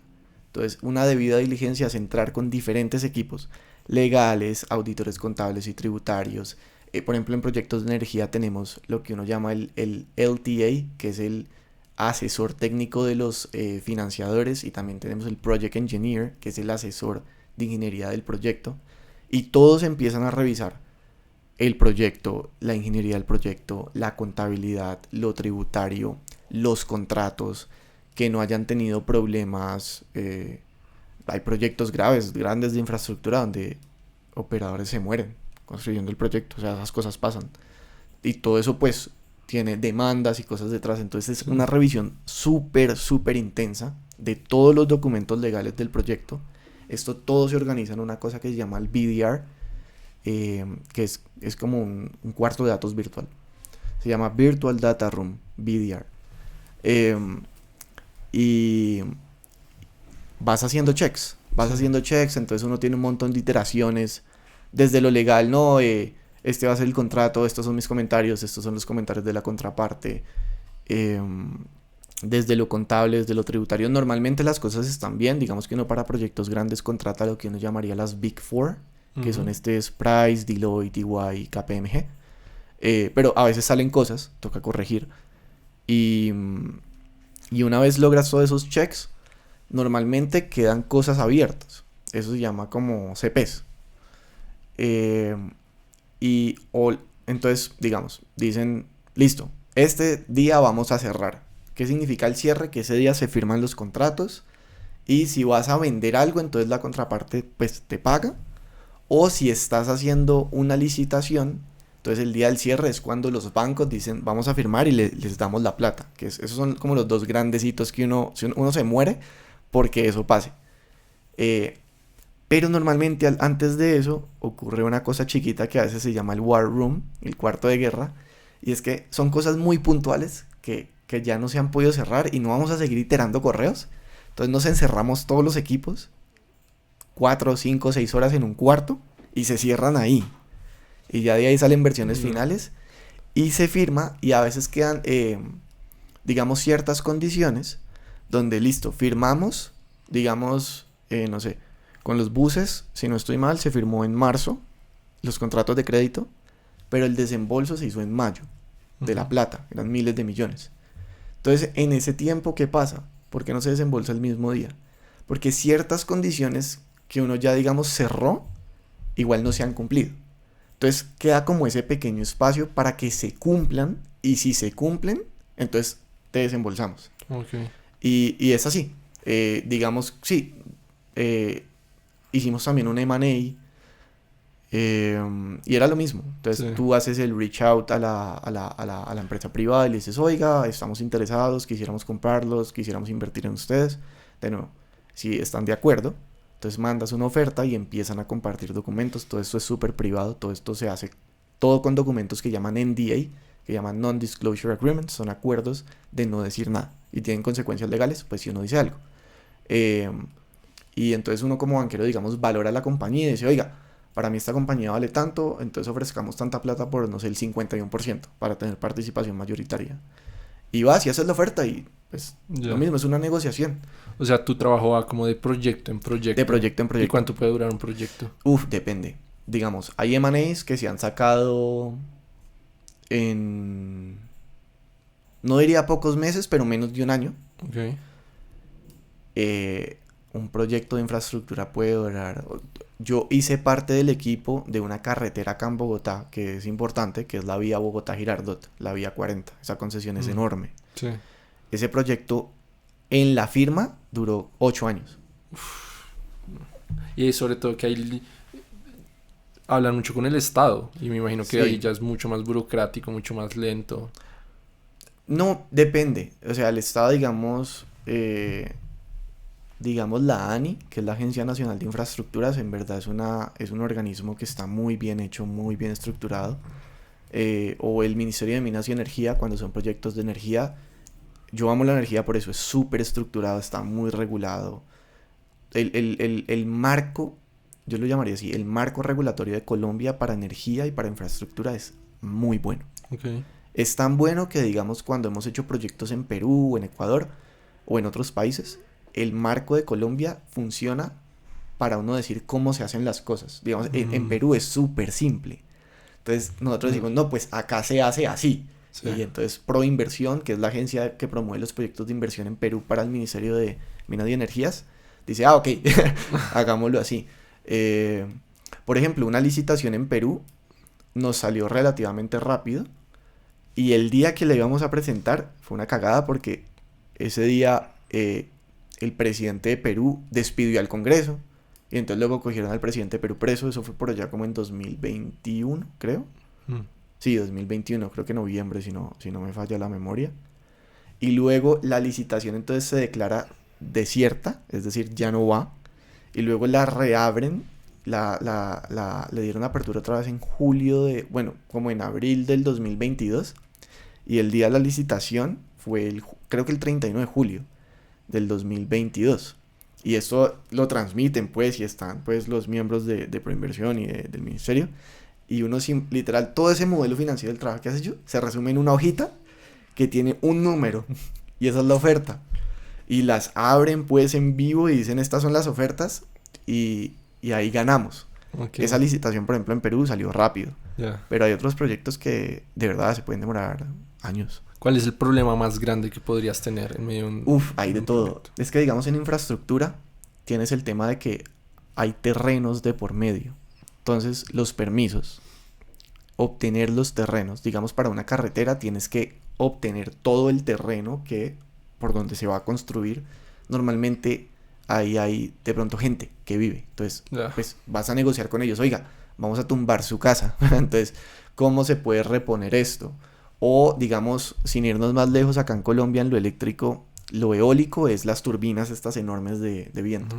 Entonces, una debida diligencia es entrar con diferentes equipos legales, auditores contables y tributarios. Por ejemplo, en proyectos de energía tenemos lo que uno llama el LTA, que es el asesor técnico de los financiadores, y también tenemos el Project Engineer, que es el asesor de ingeniería del proyecto. Y todos empiezan a revisar el proyecto, la ingeniería del proyecto, la contabilidad, lo tributario, los contratos, que no hayan tenido problemas. Hay proyectos graves, grandes de infraestructura donde operadores se mueren construyendo el proyecto, o sea, esas cosas pasan. Y todo eso pues tiene demandas y cosas detrás, entonces es Sí. una revisión súper, súper intensa de todos los documentos legales del proyecto. Esto todo se organiza en una cosa que se llama el BDR, que es como un cuarto de datos virtual. Se llama Virtual Data Room, BDR. Eh, y vas Sí. haciendo checks, entonces uno tiene un montón de iteraciones, desde lo legal, no, este va a ser el contrato, estos son mis comentarios, estos son los comentarios de la contraparte, eh, desde lo contable, desde lo tributario, normalmente las cosas están bien, digamos que uno para proyectos grandes contrata lo que uno llamaría las Big Four, que son Ujú. Price, Deloitte, EY y KPMG, pero a veces salen cosas, toca corregir, y, y una vez logras todos esos checks, normalmente quedan cosas abiertas. Eso se llama como CPs. Eh, y o, entonces, digamos, dicen, listo, este día vamos a cerrar. ¿Qué significa el cierre? Que ese día se firman los contratos y si vas a vender algo, entonces la contraparte pues te paga. O si estás haciendo una licitación, entonces el día del cierre es cuando los bancos dicen vamos a firmar y les damos la plata. Esos son como los dos grandes hitos que uno se muere porque eso pase. Eh, pero normalmente antes de eso ocurre una cosa chiquita que a veces se llama el War Room, el cuarto de guerra, y es que son cosas muy puntuales que ya no se han podido cerrar y no vamos a seguir iterando correos. Entonces nos encerramos todos los equipos, 4, 5, 6 horas en un cuarto y se cierran ahí. Y ya de ahí salen versiones No. finales y se firma y a veces quedan, digamos, ciertas condiciones donde listo, firmamos, digamos, no sé, con los buses, si no estoy mal, se firmó en marzo los contratos de crédito, pero el desembolso se hizo en mayo, de la Ujú. plata, eran miles de millones. Entonces, en ese tiempo, ¿qué pasa? ¿Por qué no se desembolsa el mismo día? Porque ciertas condiciones que uno ya, digamos, cerró, igual no se han cumplido. Entonces, queda como ese pequeño espacio para que se cumplan, y si se cumplen, entonces te desembolsamos. Ok. Y es así. Digamos, sí, eh, hicimos también un M&A, y era lo mismo. Entonces Sí. tú haces el reach out a la empresa privada y le dices, oiga, estamos interesados, quisiéramos comprarlos, quisiéramos invertir en ustedes. De nuevo, si están de acuerdo, entonces mandas una oferta y empiezan a compartir documentos. Todo esto es súper privado, todo esto se hace todo con documentos que llaman NDA, que llaman Non-Disclosure Agreements, son acuerdos de no decir nada y tienen consecuencias legales, pues si uno dice algo. Eh, y entonces uno como banquero, digamos, valora la compañía y dice, oiga, para mí esta compañía vale tanto, entonces ofrezcamos tanta plata por, no sé, el 51% para tener participación mayoritaria. Y vas y haces la oferta y pues lo Ya. mismo, es una negociación O sea, tu trabajo va como de proyecto en de proyecto. proyecto en ¿Y proyecto. cuánto puede durar un proyecto? Uf, depende. Digamos, hay M&As que se han sacado en, no diría pocos meses, pero menos de un año. Ok. Eh, un proyecto de infraestructura puede durar. Yo hice parte del equipo de una carretera acá en Bogotá, que es importante, que es la vía Bogotá-Girardot, la vía 40. Esa concesión es enorme. Sí. Ese proyecto en la firma duró 8 años. Y sobre todo que ahí hablan mucho con el Estado. Y me imagino que Sí. ahí ya es mucho más burocrático, mucho más lento. No, depende. O sea, el Estado, digamos la ANI, que es la Agencia Nacional de Infraestructuras, en verdad es un organismo que está muy bien hecho, muy bien estructurado. O el Ministerio de Minas y Energía, cuando son proyectos de energía. Yo amo la energía por eso, es súper estructurado, está muy regulado. El marco, yo lo llamaría así, el marco regulatorio de Colombia para energía y para infraestructura es muy bueno. Okay. Es tan bueno que, digamos, cuando hemos hecho proyectos en Perú o en Ecuador o en otros países, el marco de Colombia funciona para uno decir cómo se hacen las cosas. Digamos, en Perú es súper simple. Entonces nosotros decimos, no, pues acá se hace así. Sí. Y entonces Proinversión, que es la agencia que promueve los proyectos de inversión en Perú para el Ministerio de Minas y Energías, dice, ok, hagámoslo así. Por ejemplo, una licitación en Perú nos salió relativamente rápido y el día que le íbamos a presentar fue una cagada porque ese día el presidente de Perú despidió al Congreso y entonces luego cogieron al presidente de Perú preso. Eso fue por allá como en 2021, creo. Sí, 2021, creo que noviembre, si no me falla la memoria. Y luego la licitación entonces se declara desierta, es decir, ya no va. Y luego la reabren, le dieron apertura otra vez en como en abril del 2022. Y el día de la licitación fue creo que el 31 de julio del 2022. Y eso lo transmiten, pues, y están, pues, los miembros de Proinversión y del ministerio. Y uno, literal, todo ese modelo financiero del trabajo que has hecho se resume en una hojita que tiene un número. Y esa es la oferta. Y las abren, pues, en vivo y dicen, estas son las ofertas. Y ahí ganamos. Okay. Esa licitación, por ejemplo, en Perú salió rápido. Yeah. Pero hay otros proyectos que de verdad se pueden demorar años. ¿Cuál es el problema más grande que podrías tener en medio de un hay de todo. Proyecto? Es que, digamos, en infraestructura tienes el tema de que hay terrenos de por medio. Entonces, los permisos, obtener los terrenos, digamos, para una carretera tienes que obtener todo el terreno por donde se va a construir. Normalmente ahí hay de pronto gente que vive. Entonces, pues vas a negociar con ellos. Oiga, vamos a tumbar su casa. Entonces, ¿cómo se puede reponer esto? O, digamos, sin irnos más lejos, acá en Colombia, en lo eléctrico, lo eólico es las turbinas estas enormes de viento.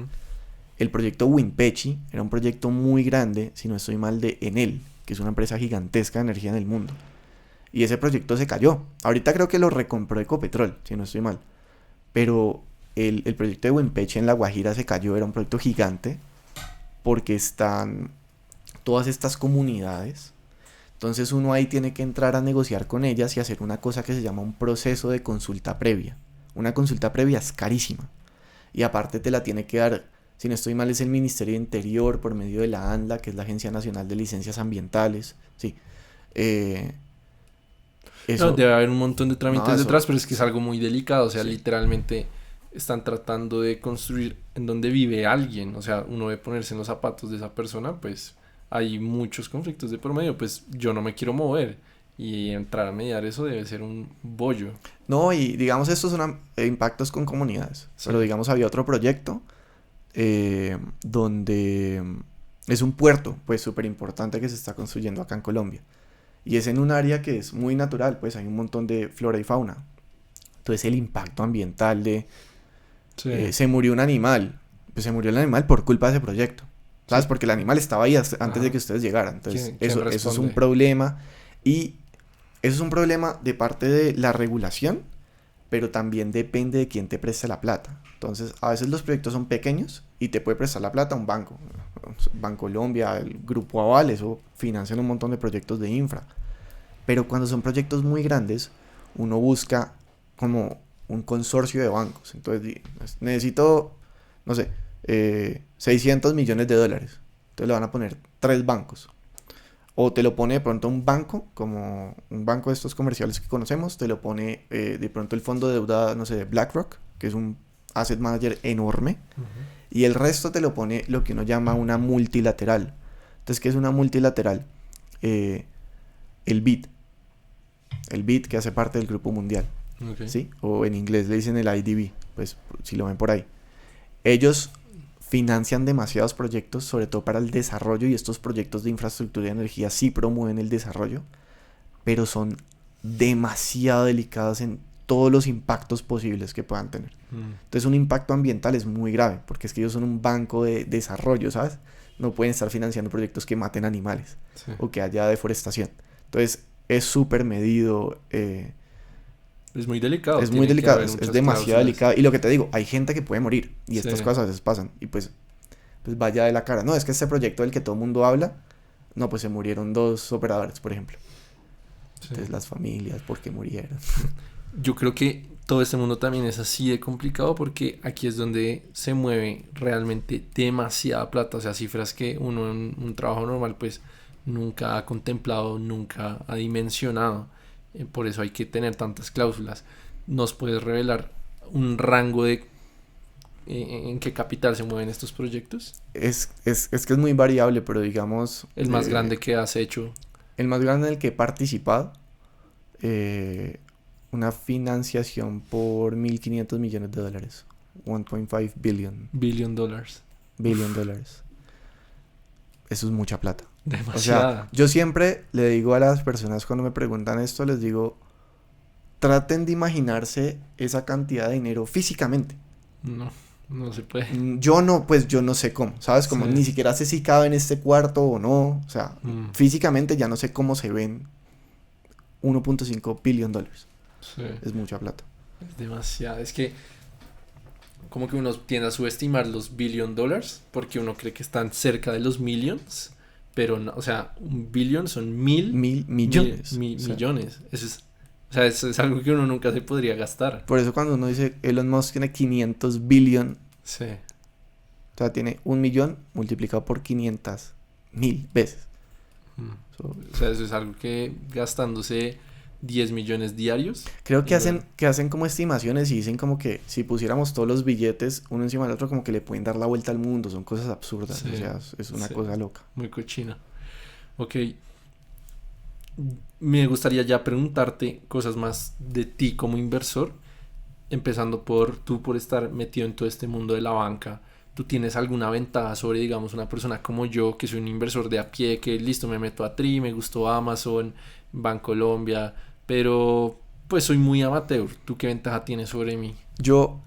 El proyecto Winpechi era un proyecto muy grande, si no estoy mal, de Enel, que es una empresa gigantesca de energía en el mundo. Y ese proyecto se cayó. Ahorita creo que lo recompró Ecopetrol, si no estoy mal. Pero el proyecto de Winpechi en La Guajira se cayó, era un proyecto gigante, porque están todas estas comunidades. Entonces uno ahí tiene que entrar a negociar con ellas y hacer una cosa que se llama un proceso de consulta previa. Una consulta previa es carísima. Y aparte te la tiene que dar, si no estoy mal, es el Ministerio de Interior por medio de la ANLA, que es la Agencia Nacional de Licencias Ambientales. Sí. Eso, debe haber un montón de trámites detrás, pero es que es sí. Algo muy delicado. O sea, sí. Literalmente están tratando de construir en donde vive alguien. O sea, uno debe ponerse en los zapatos de esa persona, pues hay muchos conflictos de por medio. Pues yo no me quiero mover. Y entrar a mediar eso debe ser un bollo. No, y digamos, estos son impactos con comunidades. Sí. Pero digamos, había otro proyecto donde es un puerto, pues súper importante que se está construyendo acá en Colombia. Y es en un área que es muy natural, pues hay un montón de flora y fauna. Entonces el impacto ambiental sí. Se murió un animal. Pues se murió el animal por culpa de ese proyecto. ¿Sabes? Sí. Porque el animal estaba ahí antes de que ustedes llegaran. Entonces eso es un problema. Y eso es un problema de parte de la regulación, pero también depende de quién te preste la plata. Entonces, a veces los proyectos son pequeños y te puede prestar la plata un banco. Bancolombia, el Grupo Aval, eso financian un montón de proyectos de infra. Pero cuando son proyectos muy grandes, uno busca como un consorcio de bancos. Entonces, necesito, no sé, 600 millones de dólares. Entonces le van a poner 3 bancos. O te lo pone de pronto un banco, como un banco de estos comerciales que conocemos, te lo pone de pronto el fondo de deuda, no sé, de BlackRock, que es un asset manager enorme, Y el resto te lo pone lo que uno llama una multilateral. Entonces, ¿qué es una multilateral? El BID. El BID que hace parte del Grupo Mundial. Okay. ¿Sí? O en inglés le dicen el IDB. Pues si lo ven por ahí. Ellos financian demasiados proyectos, sobre todo para el desarrollo, y estos proyectos de infraestructura y energía sí promueven el desarrollo, pero son demasiado delicados en todos los impactos posibles que puedan tener. Entonces un impacto ambiental es muy grave, porque es que ellos son un banco de desarrollo, ¿sabes? No pueden estar financiando proyectos que maten animales, sí, o que haya deforestación. Entonces es súper medido. Es muy delicado. Es muy delicado, es demasiado delicado. Y lo que te digo, hay gente que puede morir, y estas cosas a veces pasan, y pues vaya de la cara. No, es que este proyecto del que todo el mundo habla, no, pues se murieron 2 operadores, por ejemplo. Sí. Entonces las familias, ¿por qué murieron? Yo creo que todo este mundo también es así de complicado, porque aquí es donde se mueve realmente demasiada plata, o sea, cifras que uno en un trabajo normal pues nunca ha contemplado, nunca ha dimensionado. Por eso hay que tener tantas cláusulas. ¿Nos puedes revelar un rango de en qué capital se mueven estos proyectos? Es que es muy variable, pero digamos... El más grande que has hecho. El más grande en el que he participado, una financiación por $1.500 millones. 1.5 billion. Billion dollars. Billion dollars. Eso es mucha plata. Demasiada. O sea, yo siempre le digo a las personas cuando me preguntan esto, les digo, traten de imaginarse esa cantidad de dinero físicamente. No se puede. Yo no sé cómo, ¿sabes? Como ni siquiera sé si cabe en este cuarto o no. O sea, físicamente ya no sé cómo se ven 1.5 billion dólares. Sí. Es mucha plata. Es demasiado. Es que como que uno tiende a subestimar los billion dollars porque uno cree que están cerca de los millions, pero no, o sea, un billion son millones. Millones. Eso es algo que uno nunca se podría gastar. Por eso cuando uno dice Elon Musk tiene 500 billion, sí, o sea, tiene 1 millón multiplicado por 500,000 veces. O sea, eso es algo que gastándose 10 millones diarios. Creo que hacen como estimaciones y dicen como que si pusiéramos todos los billetes uno encima del otro, como que le pueden dar la vuelta al mundo. Son cosas absurdas. Sí, o sea, es una cosa loca. Muy cochina. Ok. Me gustaría ya preguntarte cosas más de ti como inversor. Empezando por estar metido en todo este mundo de la banca. ¿Tú tienes alguna ventaja sobre, digamos, una persona como yo, que soy un inversor de a pie, que listo, me meto a Tri, me gustó Amazon, Bancolombia, pero pues soy muy amateur? ¿Tú qué ventaja tienes sobre mí? Yo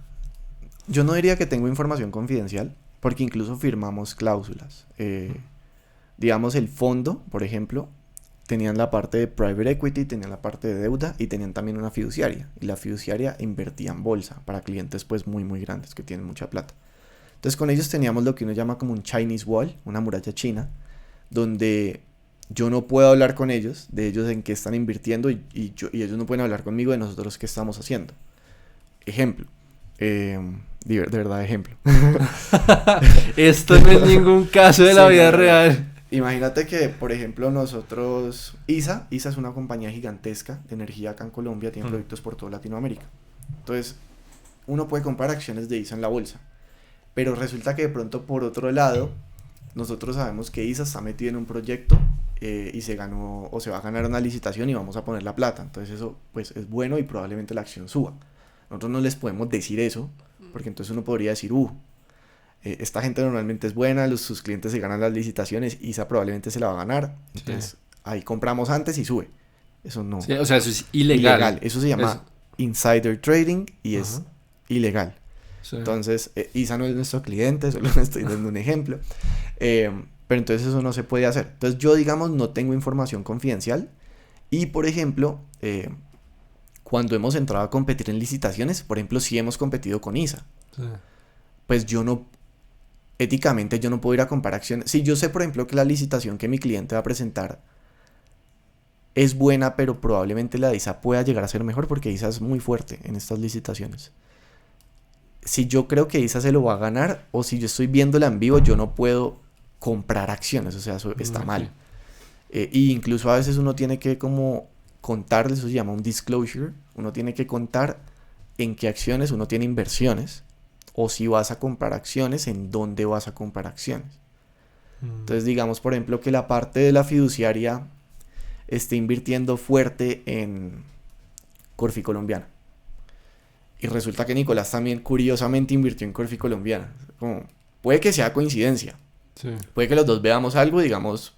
no diría que tengo información confidencial, porque incluso firmamos cláusulas. Digamos, el fondo, por ejemplo, tenían la parte de private equity, tenían la parte de deuda y tenían también una fiduciaria. Y la fiduciaria invertía en bolsa para clientes pues muy muy grandes que tienen mucha plata. Entonces con ellos teníamos lo que uno llama como un Chinese Wall, una muralla china, donde yo no puedo hablar con ellos, de ellos en qué están invirtiendo y ellos no pueden hablar conmigo de nosotros qué estamos haciendo. Ejemplo. De verdad, ejemplo. Esto no es ningún caso de la vida real. Imagínate que, por ejemplo, nosotros... ISA es una compañía gigantesca de energía acá en Colombia, tiene proyectos por toda Latinoamérica. Entonces, uno puede comprar acciones de ISA en la bolsa. Pero resulta que de pronto, por otro lado, nosotros sabemos que ISA está metido en un proyecto y se ganó o se va a ganar una licitación y vamos a poner la plata. Entonces eso pues es bueno y probablemente la acción suba. Nosotros no les podemos decir eso, porque entonces uno podría decir, esta gente normalmente es buena, sus clientes se ganan las licitaciones, ISA probablemente se la va a ganar, entonces ahí compramos antes y sube. Eso no. Sí, o sea, eso es ilegal. Eso se llama insider trading y es ilegal. Sí. Entonces, ISA no es nuestro cliente, solo estoy dando un ejemplo. Pero entonces eso no se puede hacer. Entonces yo, digamos, no tengo información confidencial. Y, por ejemplo, cuando hemos entrado a competir en licitaciones, por ejemplo, si hemos competido con ISA, pues éticamente yo no puedo ir a comprar acciones. Si yo sé, por ejemplo, que la licitación que mi cliente va a presentar es buena, pero probablemente la de ISA pueda llegar a ser mejor porque ISA es muy fuerte en estas licitaciones. Si yo creo que ISA se lo va a ganar o si yo estoy viéndola en vivo, yo no puedo comprar acciones, o sea, eso está mal. Y incluso a veces uno tiene que como contar, eso se llama un disclosure, uno tiene que contar en qué acciones uno tiene inversiones o si vas a comprar acciones, en dónde vas a comprar acciones. Entonces digamos, por ejemplo, que la parte de la fiduciaria esté invirtiendo fuerte en Corfi Colombiana. Y resulta que Nicolás también curiosamente invirtió en Corfi Colombiana. Como, puede que sea coincidencia. Sí. Puede que los dos veamos algo y digamos,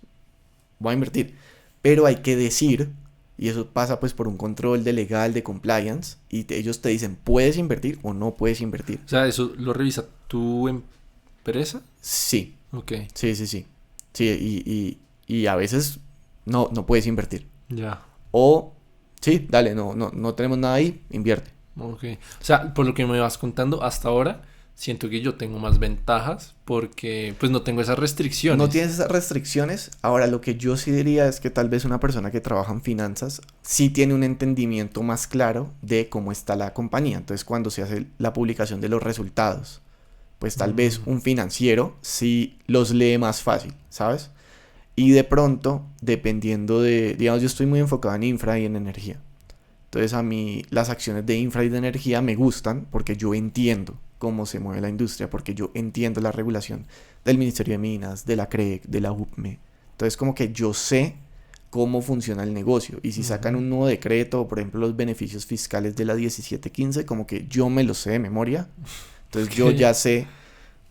voy a invertir. Pero hay que decir, y eso pasa pues por un control de legal, de compliance, y ellos te dicen, ¿puedes invertir o no puedes invertir? O sea, ¿eso lo revisa tu empresa? Sí, Ok, sí. Sí, y a veces no puedes invertir. ya. O, sí, dale, no tenemos nada ahí, invierte. Ok. O sea, por lo que me vas contando hasta ahora, siento que yo tengo más ventajas porque pues no tengo esas No restricciones. tienes esas restricciones. Ahora, lo que yo sí diría es que tal vez una persona que trabaja en finanzas sí tiene un entendimiento más claro de cómo está la compañía. Entonces, cuando se hace la publicación de los resultados, pues tal vez un financiero sí los lee más fácil, ¿sabes? Y de pronto, dependiendo de, digamos, yo estoy muy enfocado en infra y en energía. Entonces a mí las acciones de infra y de energía me gustan porque yo entiendo cómo se mueve la industria, porque yo entiendo la regulación del Ministerio de Minas, de la CREC, de la UPME. Entonces como que yo sé cómo funciona el negocio. Y si sacan un nuevo decreto, o por ejemplo los beneficios fiscales de la 1715, como que yo me los sé de memoria. Entonces yo Ok, ya sé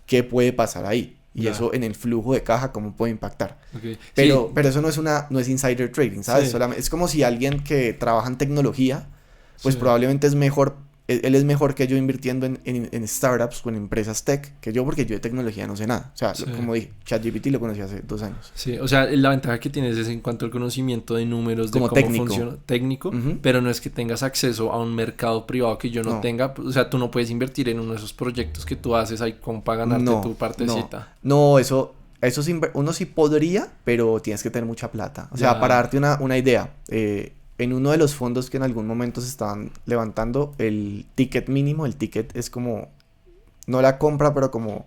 qué puede pasar ahí. Y ya. eso en el flujo de caja, cómo puede impactar. Ok. Pero, Sí, pero eso no es insider trading, ¿sabes? sí, Es como si alguien que trabaja en tecnología, sí. pues probablemente es mejor, él es mejor que yo invirtiendo en startups o en empresas tech que yo, porque yo de tecnología no sé nada. O sea, Sí. como dije, ChatGPT lo conocí hace 2 años. Sí, o sea, la ventaja que tienes es en cuanto al conocimiento de números, de Como cómo técnico. funciona técnico, Ujú. pero no es que tengas acceso a un mercado privado que yo no No, tenga. O sea, tú no puedes invertir en uno de esos proyectos que tú haces ahí como para ganarte no, tu no, partecita. no, uno sí podría, pero tienes que tener mucha plata. O sea, para Ya, darte una idea, en uno de los fondos que en algún momento se estaban levantando, el ticket mínimo, el ticket es como, no la compra, pero como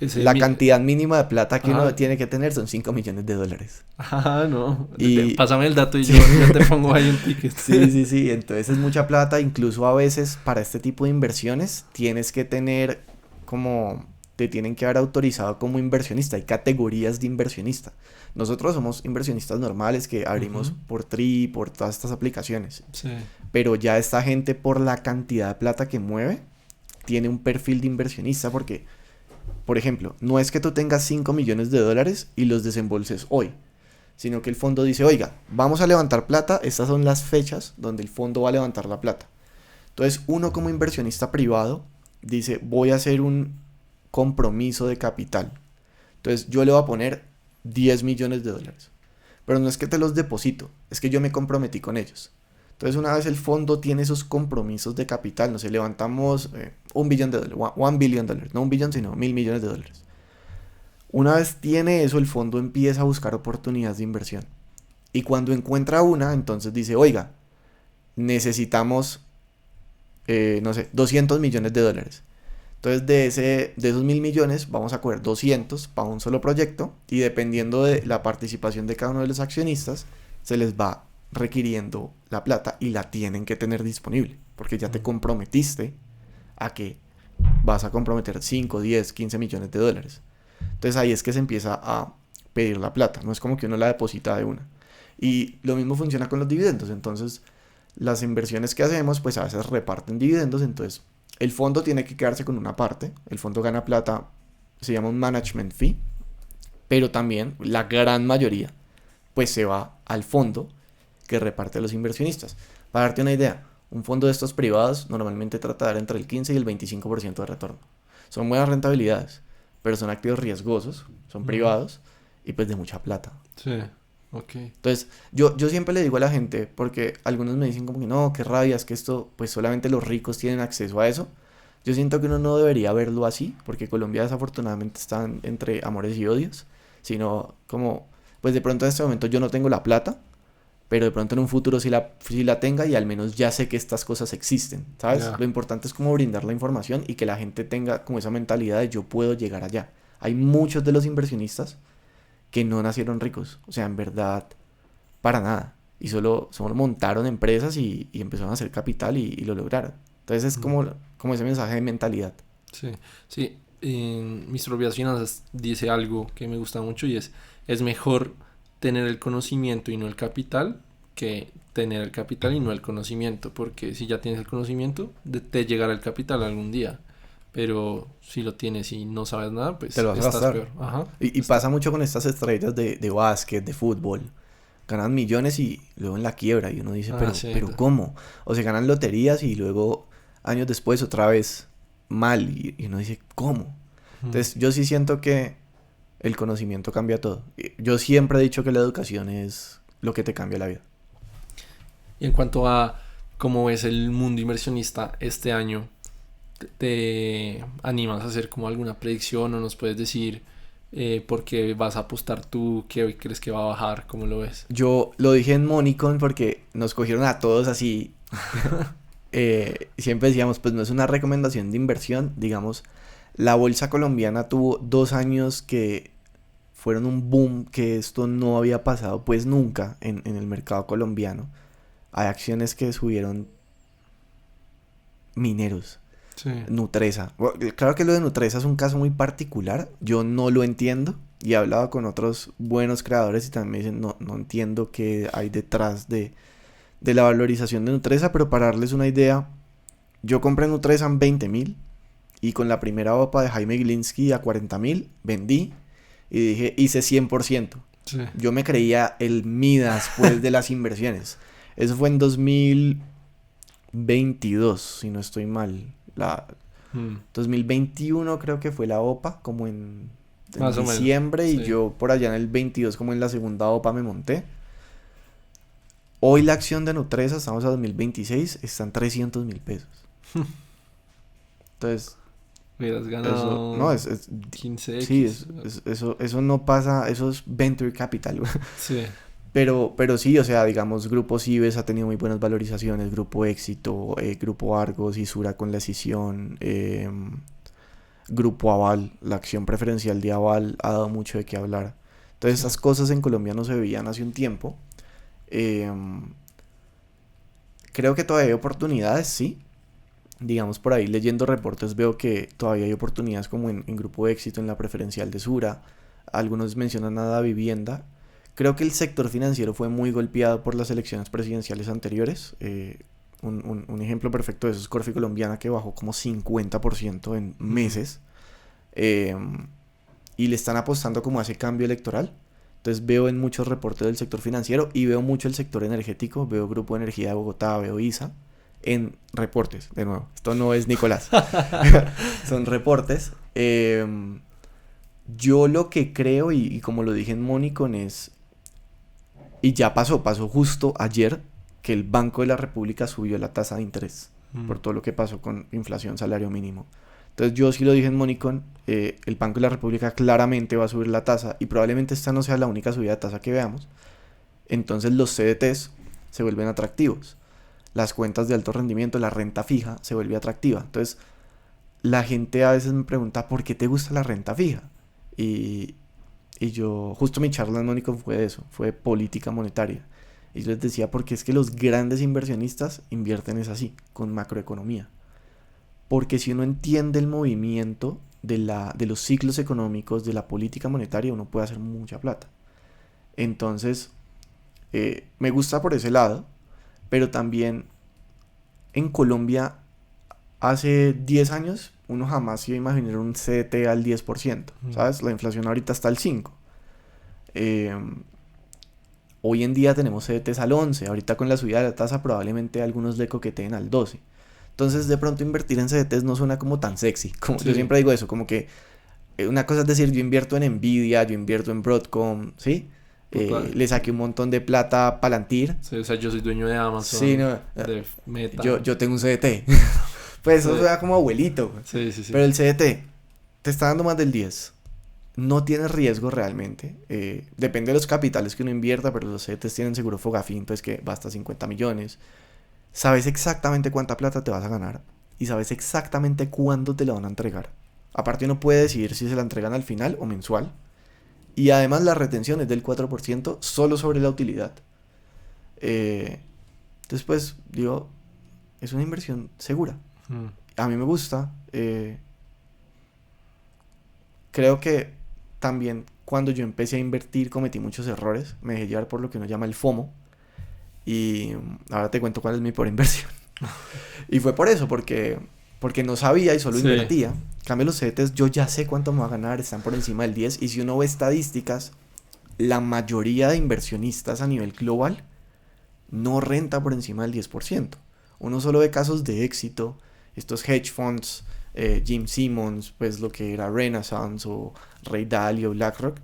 ese la mi... cantidad mínima de plata que uno Ajá, tiene que tener son 5 millones de dólares. ajá, no. Y Pásame el dato y sí, yo te pongo ahí un ticket. sí, entonces es mucha plata. Incluso a veces para este tipo de inversiones tienes que tener como, te tienen que haber autorizado como inversionista. Hay categorías de inversionista. Nosotros somos inversionistas normales que abrimos Ujú, por Tri, por todas estas aplicaciones. sí, Pero ya esta gente, por la cantidad de plata que mueve, tiene un perfil de inversionista porque, por ejemplo, no es que tú tengas 5 millones de dólares y los desembolses hoy, sino que el fondo dice, oiga, vamos a levantar plata, estas son las fechas donde el fondo va a levantar la plata. Entonces uno como inversionista privado dice, voy a hacer un compromiso de capital. Entonces yo le voy a poner 10 millones de dólares. Pero no es que te los deposito, es que yo me comprometí con ellos. Entonces una vez el fondo tiene esos compromisos de capital, no sé, levantamos $1 billón, $1 billion, no 1 billón, sino 1.000 millones de dólares. Una vez tiene eso, el fondo empieza a buscar oportunidades de inversión. Y cuando encuentra una, entonces dice, oiga, necesitamos, no sé, 200 millones de dólares. Entonces de esos 1.000 millones vamos a coger 200 para un solo proyecto y dependiendo de la participación de cada uno de los accionistas, se les va requiriendo la plata y la tienen que tener disponible, porque ya te comprometiste a que vas a comprometer 5, 10, 15 millones de dólares. Entonces ahí es que se empieza a pedir la plata, no es como que uno la deposita de una. Y lo mismo funciona con los dividendos, entonces las inversiones que hacemos pues a veces reparten dividendos, entonces el fondo tiene que quedarse con una parte, el fondo gana plata, se llama un management fee, pero también la gran mayoría pues se va al fondo que reparte a los inversionistas. Para darte una idea, un fondo de estos privados normalmente trata de dar entre el 15 y el 25% de retorno. Son buenas rentabilidades, pero son activos riesgosos, son ujú, privados y pues de mucha plata. sí, ok. Entonces, yo siempre le digo a la gente, porque algunos me dicen como que no, qué rabia, es que esto, pues solamente los ricos tienen acceso a eso. Yo siento que uno no debería verlo así, porque Colombia desafortunadamente está entre amores y odios, sino como, pues de pronto en este momento yo no tengo la plata, pero de pronto en un futuro sí la tenga y al menos ya sé que estas cosas existen, ¿sabes? Ya. Lo importante es como brindar la información y que la gente tenga como esa mentalidad de yo puedo llegar allá. Hay muchos de los inversionistas que no nacieron ricos, o sea, en verdad para nada. Y solo montaron empresas y empezaron a hacer capital y lo lograron. Entonces es como ese mensaje de mentalidad. Sí, sí. En Mis propias finanzas dice algo que me gusta mucho y es mejor tener el conocimiento y no el capital que tener el capital y no el conocimiento, porque si ya tienes el conocimiento, te llegará el capital algún día, pero si lo tienes y no sabes nada, Te pues lo vas a estás gastar. peor. Ajá. Y pasa mucho con estas estrellas de básquet, de fútbol. Ganan millones y luego en la quiebra. Y uno dice, Ah, pero sí. ¿cómo? O se ganan loterías y luego años después otra vez mal. Y uno dice, ¿cómo? Mm. Entonces yo sí siento que el conocimiento cambia todo. Yo siempre he dicho que la educación es lo que te cambia la vida. Y en cuanto a cómo es el mundo inversionista este año, ¿te animas a hacer como alguna predicción o nos puedes decir por qué vas a apostar tú, qué hoy crees que va a bajar, cómo lo ves? Yo lo dije en Monicon porque nos cogieron a todos así. Siempre decíamos, pues no es una recomendación de inversión. Digamos, la bolsa colombiana tuvo 2 años que fueron un boom, que esto no había pasado pues nunca en el mercado colombiano. Hay acciones que subieron mineros. Sí. Nutresa. Bueno, claro que lo de Nutresa es un caso muy particular. Yo no lo entiendo. Y he hablado con otros buenos creadores y también me dicen, no, no entiendo qué hay detrás de la valorización de Nutresa. Pero para darles una idea, yo compré Nutresa en 20.000 y con la primera OPA de Jaime Glinsky a 40.000 vendí y dije, hice 100%. Sí. Yo me creía el Midas pues de las inversiones. Eso fue en 2022, si no estoy mal. 2021 creo que fue la OPA, como en Más o menos. diciembre, y Sí. yo por allá en el 22 como en la segunda OPA me monté. Hoy la acción de Nutresa, estamos a 2026, está en 300.000 pesos. Entonces, Hubieras eso, no, ganado sí, 15x. eso no pasa, eso es venture capital. Sí. Pero sí, o sea, digamos, Grupo Cibes ha tenido muy buenas valorizaciones, Grupo Éxito, Grupo Argos, Isura con la escisión, Grupo Aval, la acción preferencial de Aval ha dado mucho de qué hablar. Entonces, Sí. estas cosas en Colombia no se veían hace un tiempo. Eh, Creo que todavía hay oportunidades, sí. Digamos, por ahí leyendo reportes veo que todavía hay oportunidades como en Grupo Éxito, en la preferencial de Sura. Algunos mencionan a la vivienda. Creo que el sector financiero fue muy golpeado por las elecciones presidenciales anteriores. Un ejemplo perfecto de eso es Corfi Colombiana, que bajó como 50% en Mm. meses. Eh, y le están apostando como a ese cambio electoral. Entonces veo en muchos reportes del sector financiero y veo mucho el sector energético. Veo Grupo de Energía de Bogotá, veo ISA en reportes. De nuevo, esto no es Nicolás. Son reportes. Yo lo que creo, y como lo dije en Monicon, es, y ya pasó justo ayer, que el Banco de la República subió la tasa de interés Mm. por todo lo que pasó con inflación, salario mínimo. Entonces yo sí lo dije en Monicon, el Banco de la República claramente va a subir la tasa y probablemente esta no sea la única subida de tasa que veamos. Entonces los CDTs se vuelven atractivos. Las cuentas de alto rendimiento, la renta fija se vuelve atractiva. Entonces la gente a veces me pregunta, ¿por qué te gusta la renta fija? Y, y yo, justo mi charla en Monicon fue de eso, fue política monetaria. Y yo les decía, porque es que los grandes inversionistas invierten es así, con macroeconomía. Porque si uno entiende el movimiento de los ciclos económicos, de la política monetaria, uno puede hacer mucha plata. Entonces, me gusta por ese lado, pero también en Colombia, hace 10 años, uno jamás iba a imaginar un CDT al 10%, Mm. ¿sabes? La inflación ahorita está al 5%. Eh, Hoy en día tenemos CDTs al 11%, ahorita con la subida de la tasa probablemente algunos le coqueteen al 12%. Entonces de pronto invertir en CDTs no suena como tan sexy, como yo Sí. siempre digo eso, como que una cosa es decir, yo invierto en Nvidia, yo invierto en Broadcom, ¿sí? Total. Le saqué un montón de plata a Palantir. Sí, o sea, yo soy dueño de Sí, Amazon, no, de Meta. yo tengo un CDT. Pues eso Sí, suena como abuelito. sí, sí, sí. Pero el CDT te está dando más del 10. No tienes riesgo realmente. Depende de los capitales que uno invierta, pero los CDTs tienen seguro Fogafín, pues que basta 50 millones. Sabes exactamente cuánta plata te vas a ganar y sabes exactamente cuándo te la van a entregar. Aparte uno puede decidir si se la entregan al final o mensual. Y además la retención es del 4% solo sobre la utilidad. Eh, entonces pues digo, es una inversión segura. Mm. A mí me gusta. creo que también cuando yo empecé a invertir cometí muchos errores. Me dejé llevar por lo que uno llama el FOMO. Y ahora te cuento cuál es mi peor inversión. Y fue por eso, porque no sabía y solo Sí. invertía. En cambio, los CDTs yo ya sé cuánto me va a ganar, están por encima del 10. Y si uno ve estadísticas, la mayoría de inversionistas a nivel global no renta por encima del 10%. Uno solo ve casos de éxito, estos hedge funds, Jim Simmons, pues lo que era Renaissance o Ray Dalio, BlackRock.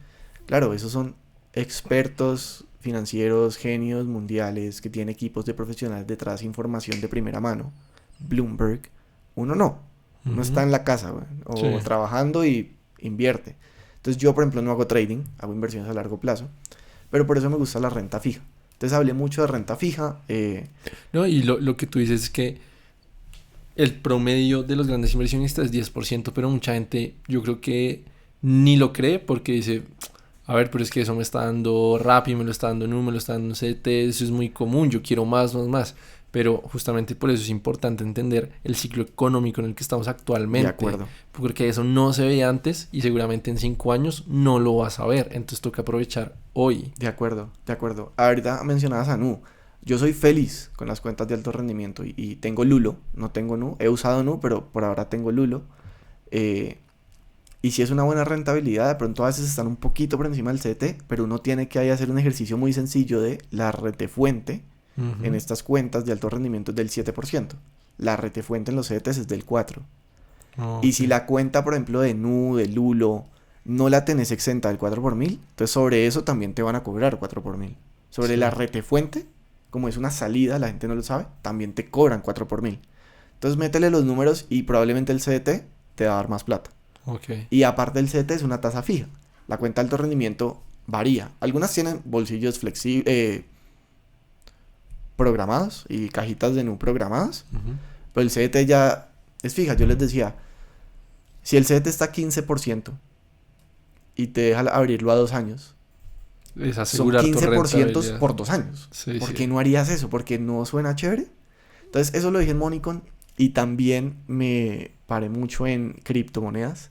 Claro, esos son expertos financieros, genios mundiales que tienen equipos de profesionales detrás, información de primera mano. Bloomberg, uno no. Uno está en la casa, güey, o Sí. trabajando y invierte. Entonces yo, por ejemplo, no hago trading, hago inversiones a largo plazo, pero por eso me gusta la renta fija. Entonces hablé mucho de renta fija. No, y lo que tú dices es que el promedio de los grandes inversionistas es 10%, pero mucha gente yo creo que ni lo cree porque dice, a ver, pero es que eso me está dando Rappi, me lo está dando Nu, me lo está dando CT, eso es muy común, yo quiero más, más, más. Pero justamente por eso es importante entender el ciclo económico en el que estamos De actualmente, acuerdo, porque eso no se veía antes y seguramente en 5 años no lo vas a ver, entonces toca aprovechar hoy. de acuerdo, de acuerdo. Ahorita mencionabas a Nu. Yo soy feliz con las cuentas de alto rendimiento y tengo Lulo, no tengo Nu. He usado Nu, pero por ahora tengo Lulo. Eh, y si es una buena rentabilidad, de pronto a veces están un poquito por encima del CT, pero uno tiene que ahí hacer un ejercicio muy sencillo de la retefuente en Ujú. estas cuentas de alto rendimiento es del 7%. La retefuente en los CTs es del 4%. Y Ok, si la cuenta, por ejemplo, de Nu, de Lulo, no la tenés exenta del 4 por mil, entonces sobre eso también te van a cobrar 4 por mil. Sobre sí, la retefuente, como es una salida, la gente no lo sabe, también te cobran 4 por mil. Entonces métele los números y probablemente el CDT te va a dar más plata. ok. Y aparte del CDT es una tasa fija. La cuenta de alto rendimiento varía. Algunas tienen bolsillos flexibles, programados y cajitas de Nu programadas, Ujú. pero el CDT ya es fija. Yo les decía, si el CDT está a 15% y te deja abrirlo a 2 años, Es son asegurar tu 15% rentabilidad. por 2 años. Sí, ¿Por sí. qué no harías eso? Porque no suena chévere. Entonces, eso lo dije en Monicon y también me paré mucho en criptomonedas,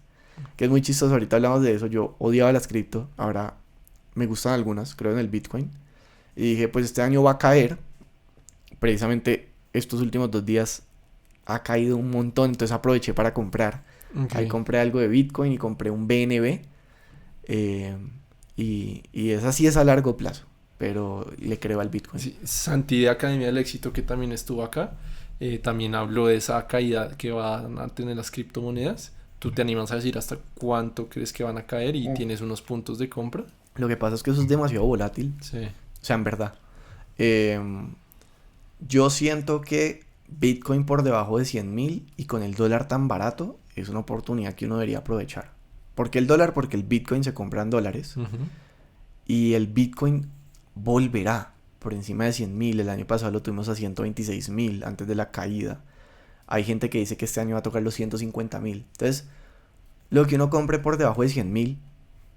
que es muy chistoso. Ahorita hablamos de eso. Yo odiaba las cripto, ahora me gustan algunas, creo en el Bitcoin. Y dije, pues este año va a caer. Precisamente estos últimos 2 días ha caído un montón, entonces aproveché para comprar. Ok. Ahí compré algo de Bitcoin y compré un BNB. eh, y esa sí es a largo plazo, pero le creo al Bitcoin. Sí, Santi de Academia del Éxito, que también estuvo acá, también habló de esa caída que van a tener las criptomonedas. ¿Tú te animas a decir hasta cuánto crees que van a caer y tienes unos puntos de compra? Lo que pasa es que eso es demasiado volátil, Sí. o sea, en verdad. Eh, yo siento que Bitcoin por debajo de 100.000 y con el dólar tan barato es una oportunidad que uno debería aprovechar. ¿Por qué el dólar? Porque el Bitcoin se compra en dólares Ujú. y el Bitcoin volverá por encima de 100.000. El año pasado lo tuvimos a 126.000 antes de la caída. Hay gente que dice que este año va a tocar los 150.000. Entonces, lo que uno compre por debajo de 100.000,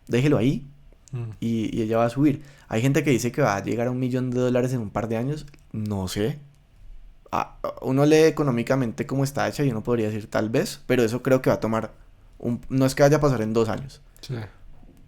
déjelo ahí Mm. y ella va a subir. Hay gente que dice que va a llegar a $1.000.000 en un par de años. No sé. Uno lee económicamente cómo está hecha y uno podría decir tal vez, pero eso creo que va a tomar no es que vaya a pasar en 2 años, Sí.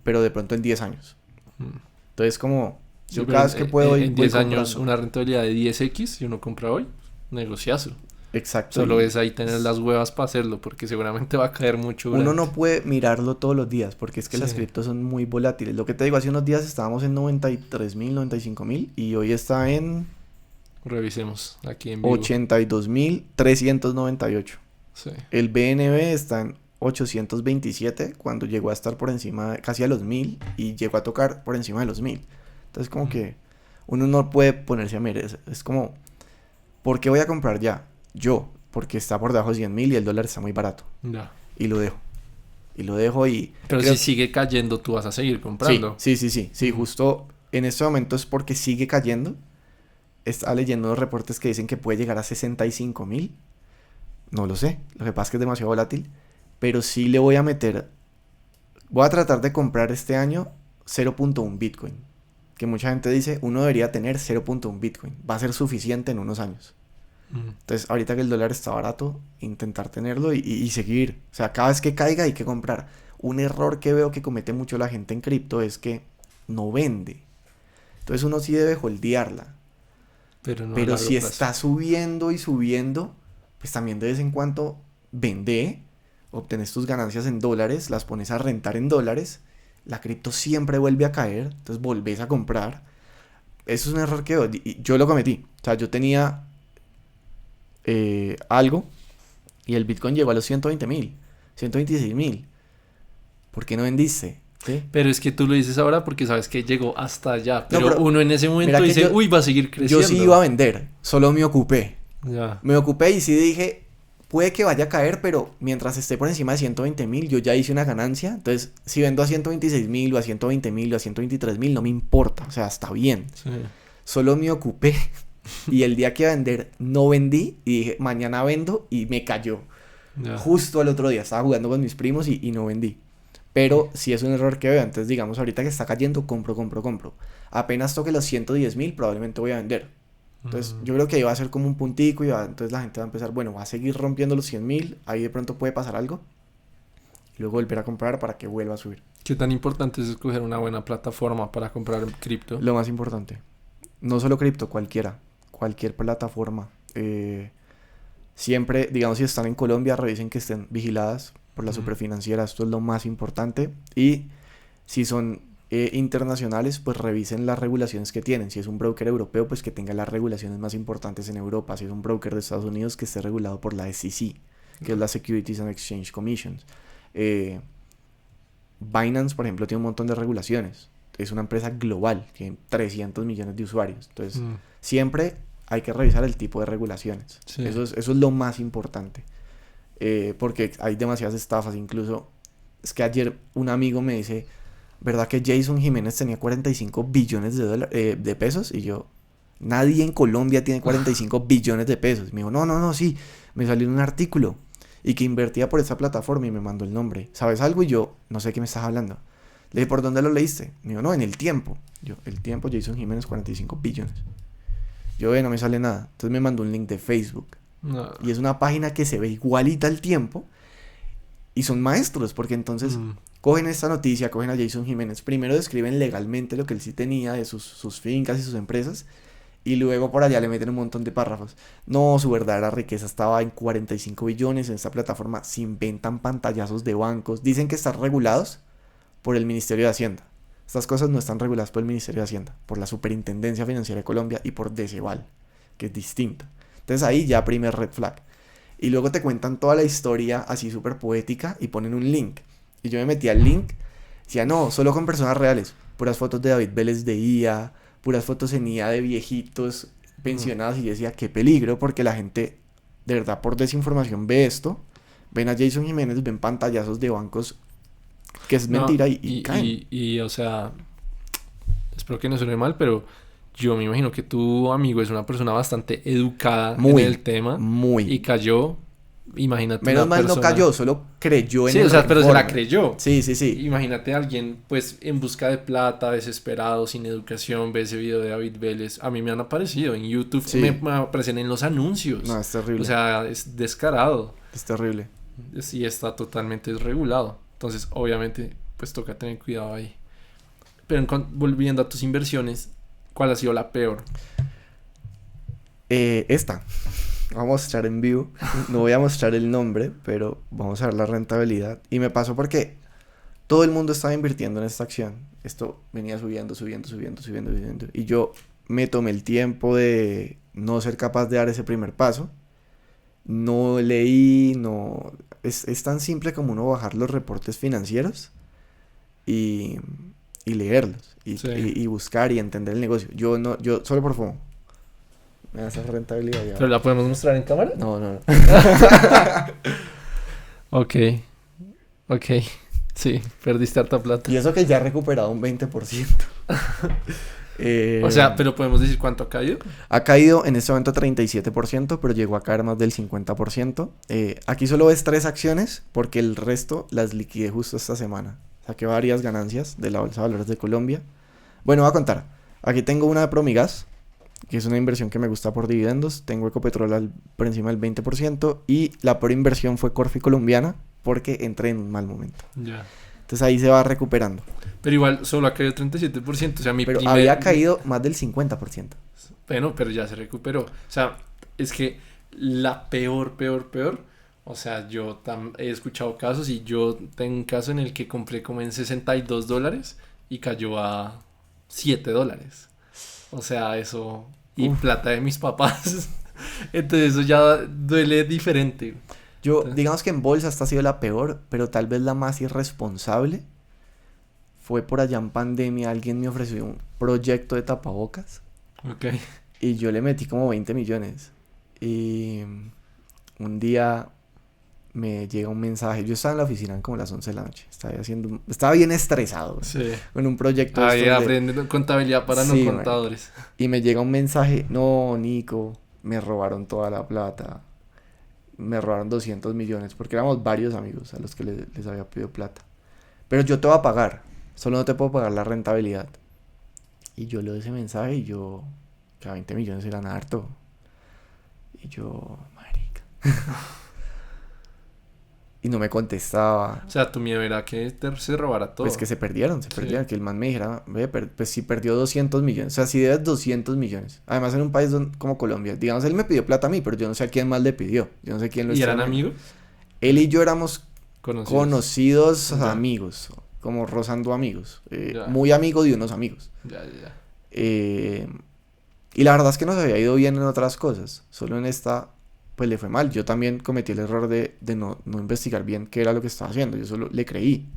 pero de pronto en 10 años. Mm. Entonces, como Sí, yo pero cada vez que puedo en voy 10 años comprando. una rentabilidad de 10x y uno compra hoy, negociazo. Exacto. Solo es ahí tener las huevas para hacerlo porque seguramente va a caer mucho Uno durante. no puede mirarlo todos los días porque es que Sí, las criptos son muy volátiles. Lo que te digo, hace unos días estábamos en 93.000, 95.000 y hoy está en revisemos aquí en vivo. 82.398. Sí. El BNB está en 827 cuando llegó a estar por encima, casi a los 1.000 y llegó a tocar por encima de los 1.000. Entonces como que uno no puede ponerse a mirar. Es como, ¿por qué voy a comprar ya? Yo, porque está por debajo de 100.000 y el dólar está muy barato. Ya. Y lo dejo. Y lo dejo y Pero creo si que... sigue cayendo, tú vas a seguir Sí, comprando. sí, sí, sí. Sí, justo en este momento es porque sigue cayendo. Estaba leyendo unos reportes que dicen que puede llegar a 65.000. No lo sé. Lo que pasa es que es demasiado volátil. Pero sí le voy a meter. Voy a tratar de comprar este año 0.1 Bitcoin. Que mucha gente dice, uno debería tener 0.1 Bitcoin. Va a ser suficiente en unos años. Mm. Entonces, ahorita que el dólar está barato, intentar tenerlo y seguir. O sea, cada vez que caiga hay que comprar. un error que veo que comete mucho la gente en cripto es que no vende. Entonces uno sí debe holdearla. Pero no a Pero largo si plazo. está subiendo y subiendo, pues también de vez en cuando vende, obtenés tus ganancias en dólares, las pones a rentar en dólares, la cripto siempre vuelve a caer, entonces volvés a comprar. Eso es un error que yo lo cometí. O sea, yo tenía algo y el Bitcoin llegó a los 120.000, 126.000. ¿Por qué no vendiste? ¿Sí? Pero es que tú lo dices ahora porque sabes que llegó hasta allá. No, Pero, pero uno en ese mira momento que dice, yo, uy, va a seguir yo creciendo. sí iba a vender, solo me ocupé. Ya. Me ocupé y sí dije, puede que vaya a caer, pero mientras esté por encima de 120.000, yo ya hice una ganancia. Entonces, si vendo a 126.000 o a 120.000 o a 123.000, no me importa. O sea, está bien. Sí. Solo me ocupé. Y el día que iba a vender, no vendí. Y dije, mañana vendo. Y me cayó. Ya. Justo al otro día. Estaba jugando con mis primos y no vendí. Pero sí es un error que veo. Entonces, digamos, ahorita que está cayendo, compro. Apenas toque los 110.000, probablemente voy a vender. Entonces, yo creo que ahí va a ser como un puntico entonces la gente va a empezar, bueno, va a seguir rompiendo los 100.000, ahí de pronto puede pasar algo, y luego volver a comprar para que vuelva a subir. ¿Qué tan importante es escoger una buena plataforma para comprar cripto? Lo más importante, no solo cripto, cualquier plataforma. Siempre, digamos, si están en Colombia, revisen que estén vigiladas por la superfinanciera, esto es lo más importante. Y si son internacionales, pues revisen las regulaciones que tienen. Si es un broker europeo, pues que tenga las regulaciones más importantes en Europa. Si es un broker de Estados Unidos, que esté regulado por la SEC, que es la Securities and Exchange Commission. Binance, por ejemplo, tiene un montón de regulaciones. Es una empresa global, tiene 300 millones de usuarios. Entonces, siempre hay que revisar el tipo de regulaciones. Sí. Eso es lo más importante. Porque hay demasiadas estafas. Incluso, es que ayer un amigo me dice, ¿verdad que Jason Jiménez tenía 45 billones de pesos? Y yo, nadie en Colombia tiene 45 billones de pesos. Y me dijo, no, sí, me salió en un artículo y que invertía por esa plataforma y me mandó el nombre. ¿Sabes algo? Y yo, no sé qué me estás hablando. Le dije, ¿por dónde lo leíste? Me dijo, no, en El Tiempo. Yo, El Tiempo, Jason Jiménez, 45 billones. Yo, no me sale nada. Entonces me mandó un link de Facebook. No. Y es una página que se ve igualita al Tiempo. Y son maestros, porque entonces cogen esta noticia, cogen a Jason Jiménez. Primero describen legalmente lo que él sí tenía de sus fincas y sus empresas. Y luego por allá le meten un montón de párrafos. No, su verdadera riqueza estaba en 45 billones en esta plataforma. Se inventan pantallazos de bancos. Dicen que están regulados por el Ministerio de Hacienda. Estas cosas no están reguladas por el Ministerio de Hacienda, por la Superintendencia Financiera de Colombia y por Deceval, que es distinta. Entonces ahí ya primer red flag. Y luego te cuentan toda la historia así súper poética y ponen un link. Y yo me metí al link. Decía, no, solo con personas reales. Puras fotos de David Vélez de IA, puras fotos en IA de viejitos pensionados. Y yo decía, qué peligro, porque la gente, de verdad, por desinformación ve esto. Ven a Jason Jiménez, ven pantallazos de bancos que es mentira y caen. Y, o sea, espero que no suene mal, pero yo me imagino que tu amigo es una persona bastante educada en el tema. Y cayó, imagínate. Menos mal no cayó, solo creyó en sí, el o sea, pero se la informe. creyó. Sí. Imagínate a alguien, pues, en busca de plata, desesperado, sin educación, ve ese video de David Vélez. A mí me han aparecido en YouTube, Sí. me aparecen en los anuncios. No, es terrible. O sea, es descarado. Es terrible. Sí, está totalmente desregulado. Entonces, obviamente, pues toca tener cuidado ahí. Pero volviendo a tus inversiones, ¿cuál ha sido la peor? Esta. Vamos a mostrar en vivo. No voy a mostrar el nombre, pero vamos a ver la rentabilidad. Y me pasó porque todo el mundo estaba invirtiendo en esta acción. Esto venía subiendo. Y yo me tomé el tiempo de no ser capaz de dar ese primer paso. No leí, no... Es tan simple como uno bajar los reportes financieros y leerlos. Y buscar y entender el negocio. Yo solo por FOMO. Me da esa rentabilidad ya. ¿Pero la podemos mostrar en cámara? No. Ok. Sí, perdiste harta plata. Y eso que ya he recuperado un 20%. O sea, pero podemos decir cuánto ha caído. Ha caído en este momento 37%, pero llegó a caer más del 50%. Aquí solo ves 3 acciones, porque el resto las liquidé justo esta semana. Saqué varias ganancias de la Bolsa de Valores de Colombia. Bueno, voy a contar. Aquí tengo una de Promigas, que es una inversión que me gusta por dividendos. Tengo Ecopetrol por encima del 20%. Y la peor inversión fue Corfi Colombiana, porque entré en un mal momento. Ya. Entonces ahí se va recuperando. Pero igual solo ha caído 37%. O sea, mi Pero primer... había caído más del 50%. Bueno, pero ya se recuperó. O sea, es que la peor. O sea, he escuchado casos y yo tengo un caso en el que compré como en $62 y cayó a $7. O sea, eso... Y Uf. plata de mis papás. Entonces eso ya duele diferente. Yo, Entonces, digamos que en bolsa esta ha sido la peor, pero tal vez la más irresponsable fue por allá en pandemia. Alguien me ofreció un proyecto de tapabocas ok. y yo le metí como 20 millones. Y un día me llega un mensaje. Yo estaba en la oficina como a las 11 de la noche. Estaba bien estresado Sí. con un proyecto de Ahí estos de... aprendiendo contabilidad para no Sí, contadores. y me llega un mensaje, no, Nico, me robaron toda la plata, me robaron 200 millones, porque éramos varios amigos a los que les había pedido plata. Pero yo te voy a pagar, solo no te puedo pagar la rentabilidad. Y yo leo ese mensaje y yo, que a 20 millones eran harto. Y yo, marica. Y no me contestaba. O sea, tu miedo era que se robara todo. Pues que se perdieron, Sí. que el man me dijera, ve, pues si perdió 200 millones, o sea, si debes 200 millones, además en un país como Colombia, digamos, él me pidió plata a mí, pero yo no sé a quién más le pidió, yo no sé quién lo ¿Y eran extrañó. amigos? Él y yo éramos conocidos Ya. amigos, como rozando amigos, Ya. muy amigo de unos amigos. Ya. Y la verdad es que nos había ido bien en otras cosas, solo en esta, pues le fue mal. Yo también cometí el error de no investigar bien qué era lo que estaba haciendo, yo solo le creí.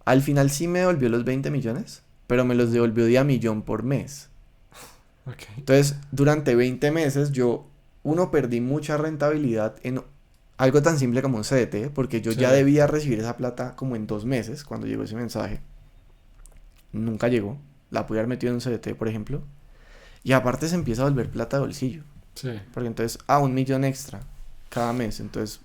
Al final sí me devolvió los 20 millones, pero me los devolvió de a millón por mes. Ok. Entonces, durante 20 meses yo, perdí mucha rentabilidad en algo tan simple como un CDT, porque yo Sí. ya debía recibir esa plata como en 2 meses, cuando llegó ese mensaje. Nunca llegó. La pude haber metido en un CDT, por ejemplo. Y aparte se empieza a volver plata de bolsillo. Sí. Porque entonces, 1 millón extra cada mes. Entonces,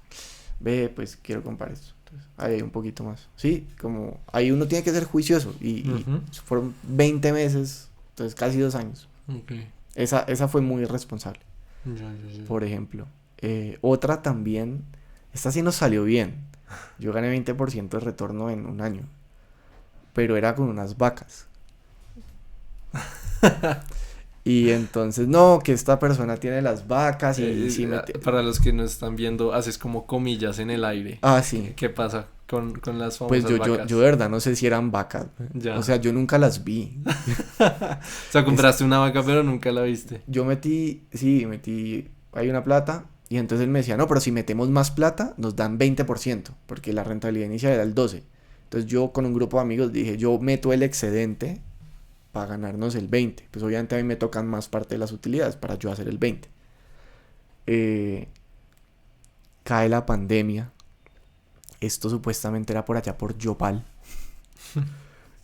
ve, pues quiero comprar esto. Entonces, ahí hay un poquito más. Sí, como ahí uno tiene que ser juicioso. Y Ujú. fueron 20 meses, entonces casi 2 años. Ok. Esa fue muy irresponsable, Ya. por ejemplo. Otra también, esta sí nos salió bien. Yo gané 20% de retorno en un año. Pero era con unas vacas. Y entonces, no, que esta persona tiene las vacas y sí me... Para los que no están viendo, haces como comillas en el aire. Ah, sí. ¿Qué pasa con las Pues famosas vacas? yo de verdad no sé si eran vacas. Ya. O sea, yo nunca las vi. O sea, compraste una vaca pero nunca la viste. Yo metí ahí una plata y entonces él me decía, no, pero si metemos más plata nos dan 20%, porque la rentabilidad inicial era el 12%. Entonces yo con un grupo de amigos dije, yo meto el excedente para ganarnos el 20%. Pues obviamente a mí me tocan más parte de las utilidades para yo hacer el 20%. Cae la pandemia. Esto supuestamente era por allá por Yopal.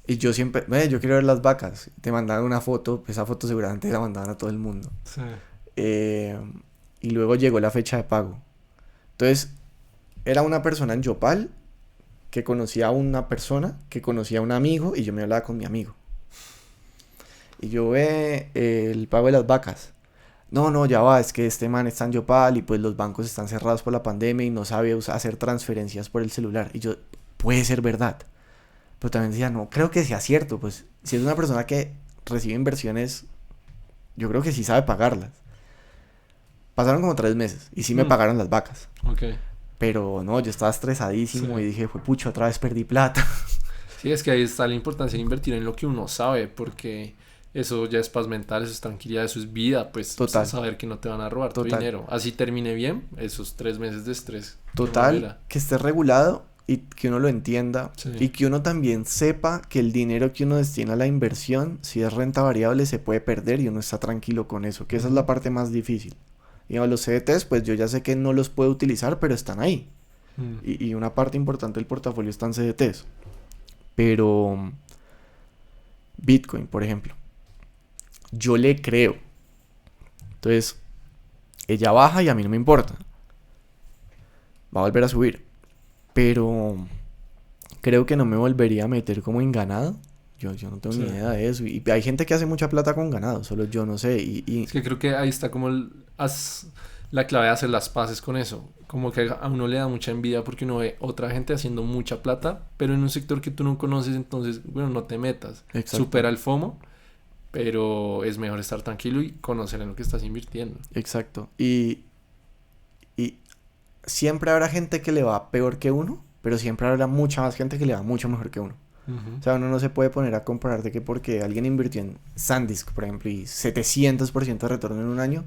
Y yo siempre, yo quiero ver las vacas. Te mandaban una foto, esa foto seguramente la mandaban a todo el mundo. Sí. Y luego llegó la fecha de pago. Entonces, era una persona en Yopal que conocía a una persona que conocía a un amigo y yo me hablaba con mi amigo. Y yo ve el pago de las vacas. No, ya va, es que este man está en Yopal y pues los bancos están cerrados por la pandemia y no sabe hacer transferencias por el celular. Y yo, puede ser verdad. Pero también decía, no, creo que sea cierto. Pues si es una persona que recibe inversiones, yo creo que sí sabe pagarlas. Pasaron como 3 meses y sí me pagaron las vacas. Ok. Pero no, yo estaba estresadísimo Sí. y dije, pucha, otra vez perdí plata. Sí, es que ahí está la importancia de invertir en lo que uno sabe, porque eso ya es paz mental, eso es tranquilidad, eso es vida, pues Total. saber que no te van a robar tu Total. dinero. Así termine bien, esos 3 meses de estrés. Total, que esté regulado y que uno lo entienda. Sí. Y que uno también sepa que el dinero que uno destina a la inversión, si es renta variable, se puede perder y uno está tranquilo con eso, que esa es la parte más difícil. Digamos, los CDTs, pues yo ya sé que no los puedo utilizar, pero están ahí. Y una parte importante del portafolio está en CDTs. Pero Bitcoin, por ejemplo, yo le creo. Entonces, ella baja y a mí no me importa. Va a volver a subir. Pero creo que no me volvería a meter como en ganado. Yo no tengo ni idea de eso. Y hay gente que hace mucha plata con ganado, solo yo no sé. Es que creo que ahí está como la clave es hacer las paces con eso. Como que a uno le da mucha envidia porque uno ve otra gente haciendo mucha plata, pero en un sector que tú no conoces, entonces, bueno, no te metas. Exacto. Supera el FOMO, pero es mejor estar tranquilo y conocer en lo que estás invirtiendo. Exacto. Y siempre habrá gente que le va peor que uno, pero siempre habrá mucha más gente que le va mucho mejor que uno. Ujú. O sea, uno no se puede poner a comparar de que porque alguien invirtió en SanDisk, por ejemplo, y 700% de retorno en un año,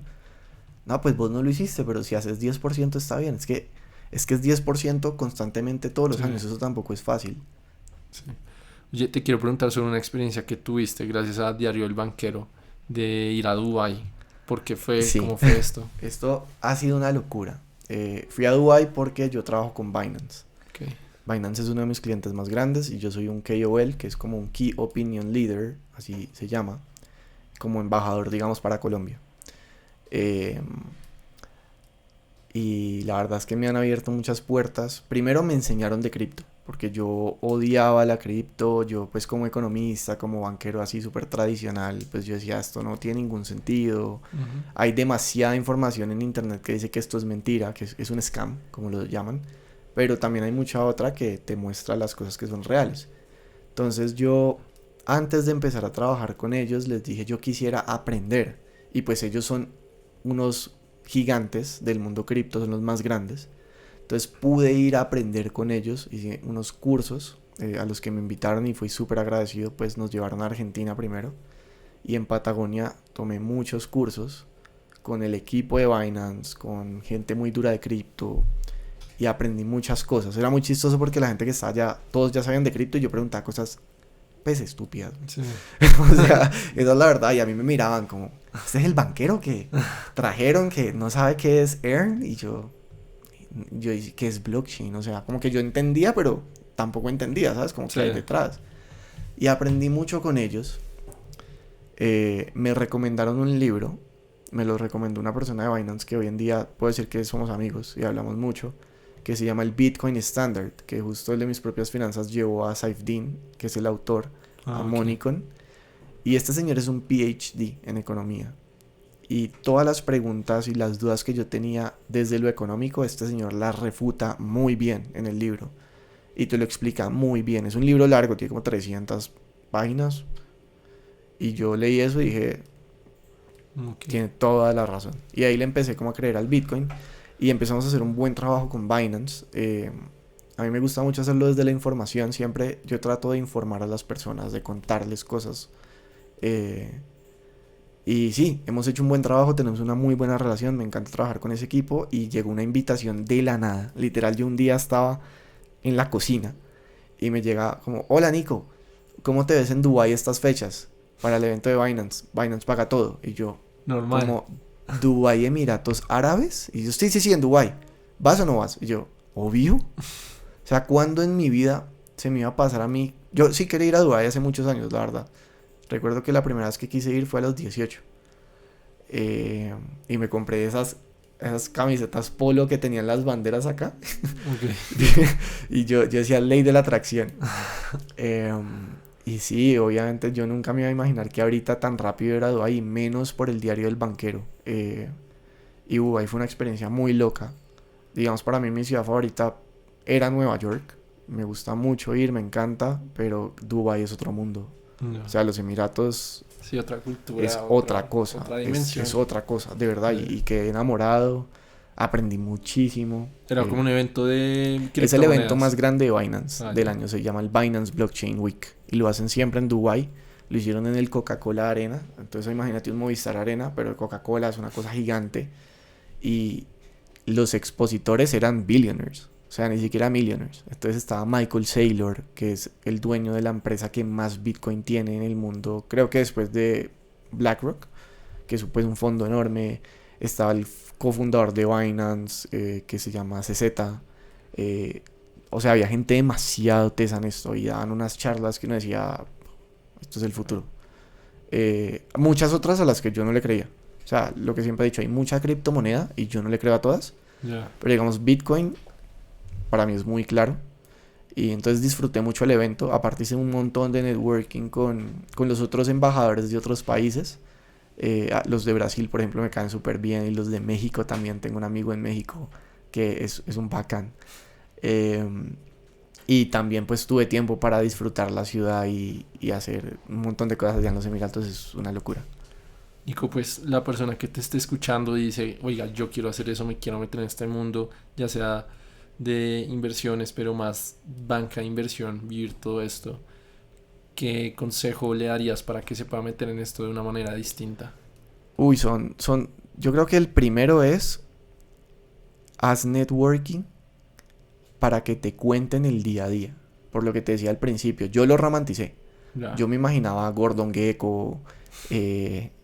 no, pues vos no lo hiciste, pero si haces 10% está bien. Es que es 10% constantemente todos los Sí, años, eso tampoco es fácil. sí. Oye, te quiero preguntar sobre una experiencia que tuviste gracias a Diario El Banquero de ir a Dubái. ¿Por qué fue? Sí, ¿Cómo fue esto? esto ha sido una locura. Fui a Dubai porque yo trabajo con Binance. Ok. Binance es uno de mis clientes más grandes y yo soy un KOL, que es como un Key Opinion Leader, así se llama, como embajador, digamos, para Colombia. Eh, y la verdad es que me han abierto muchas puertas. Primero me enseñaron de cripto, porque yo odiaba la cripto, yo pues como economista, como banquero así súper tradicional, pues yo decía, esto no tiene ningún sentido. Ujú. Hay demasiada información en internet que dice que esto es mentira, que es un scam, como lo llaman, pero también hay mucha otra que te muestra las cosas que son reales. Entonces yo, antes de empezar a trabajar con ellos, les dije yo quisiera aprender. Y pues ellos son unos gigantes del mundo cripto, son los más grandes. Entonces pude ir a aprender con ellos, hice unos cursos a los que me invitaron y fui súper agradecido, pues nos llevaron a Argentina primero. Y en Patagonia tomé muchos cursos con el equipo de Binance, con gente muy dura de cripto, y aprendí muchas cosas. Era muy chistoso porque la gente que estaba allá, todos ya sabían de cripto y yo preguntaba cosas pues estúpidas. Sí. O sea, esa es la verdad. Y a mí me miraban como, ¿este es el banquero que trajeron que no sabe qué es Earn? Y yo ¿qué es blockchain? O sea, como que yo entendía, pero tampoco entendía, ¿sabes? Como que Sí. hay detrás. Y aprendí mucho con ellos. Me recomendaron un libro. Me lo recomendó una persona de Binance que hoy en día puedo decir que somos amigos y hablamos mucho, que se llama el Bitcoin Standard, que justo el de mis propias finanzas llevó a Saifedean, que es el autor, a Ah, ok. Monicon. Y este señor es un PhD en economía. Y todas las preguntas y las dudas que yo tenía desde lo económico, este señor las refuta muy bien en el libro. Y te lo explica muy bien. Es un libro largo, tiene como 300 páginas. Y yo leí eso y dije, Ok. tiene toda la razón. Y ahí le empecé como a creer al Bitcoin. Y empezamos a hacer un buen trabajo con Binance. A mí me gusta mucho hacerlo desde la información. Siempre yo trato de informar a las personas, de contarles cosas. Eh, y sí, hemos hecho un buen trabajo, tenemos una muy buena relación. Me encanta trabajar con ese equipo. Y llegó una invitación de la nada. Literal, yo un día estaba en la cocina y me llega como, hola Nico, ¿cómo te ves en Dubai estas fechas? Para el evento de Binance. Binance paga todo. Y yo, Normal. como Dubái, Emiratos Árabes. Y yo, sí, sí, sí, en Dubái. ¿Vas o no vas? Y yo, obvio. O sea, ¿cuándo en mi vida se me iba a pasar a mí? Yo sí quería ir a Dubái hace muchos años, la verdad. Recuerdo que la primera vez que quise ir fue a los 18. Y me compré esas camisetas polo que tenían las banderas acá. Ok. Y yo decía ley de la atracción. Eh, y sí, obviamente yo nunca me iba a imaginar que ahorita tan rápido era Dubái, menos por el diario del banquero. Y Dubái fue una experiencia muy loca. Digamos, para mí mi ciudad favorita era Nueva York. Me gusta mucho ir, me encanta, pero Dubái es otro mundo. No. O sea, los Emiratos Sí, otra cultura, es otra cosa, otra es dimensión. otra cosa, de verdad. Sí. Y quedé enamorado, aprendí muchísimo. Era como un evento de Es el evento más criptomonedas. grande de Binance Ah, del ya. año, se llama el Binance Blockchain Week. Y lo hacen siempre en Dubai. Lo hicieron en el Coca-Cola Arena. Entonces imagínate un Movistar Arena, pero el Coca-Cola es una cosa gigante. Y los expositores eran billionaires, o sea, ni siquiera millionaires. Entonces estaba Michael Saylor, que es el dueño de la empresa que más Bitcoin tiene en el mundo, creo que después de BlackRock, que es pues un fondo enorme. Estaba el cofundador de Binance, que se llama CZ. eh, o sea, había gente demasiado tesa en esto y daban unas charlas que uno decía, esto es el futuro. Muchas otras a las que yo no le creía. O sea, lo que siempre he dicho, hay mucha criptomoneda y yo no le creo a todas. Ya. Pero digamos, Bitcoin para mí es muy claro. Y entonces disfruté mucho el evento. Aparte hice un montón de networking con los otros embajadores de otros países. Los de Brasil, por ejemplo, me caen súper bien. Y los de México también. Tengo un amigo en México que es un bacán. Eh, y también pues tuve tiempo para disfrutar la ciudad y hacer un montón de cosas allá en los Emiratos. Es una locura. Nico, pues la persona que te esté escuchando dice, oiga, yo quiero hacer eso, me quiero meter en este mundo, ya sea de inversiones, pero más banca de inversión, vivir todo esto. ¿Qué consejo le darías para que se pueda meter en esto de una manera distinta? Uy, yo creo que el primero es haz networking para que te cuenten el día a día. Por lo que te decía al principio, yo lo romanticé. Ya, Yo me imaginaba Gordon Gekko.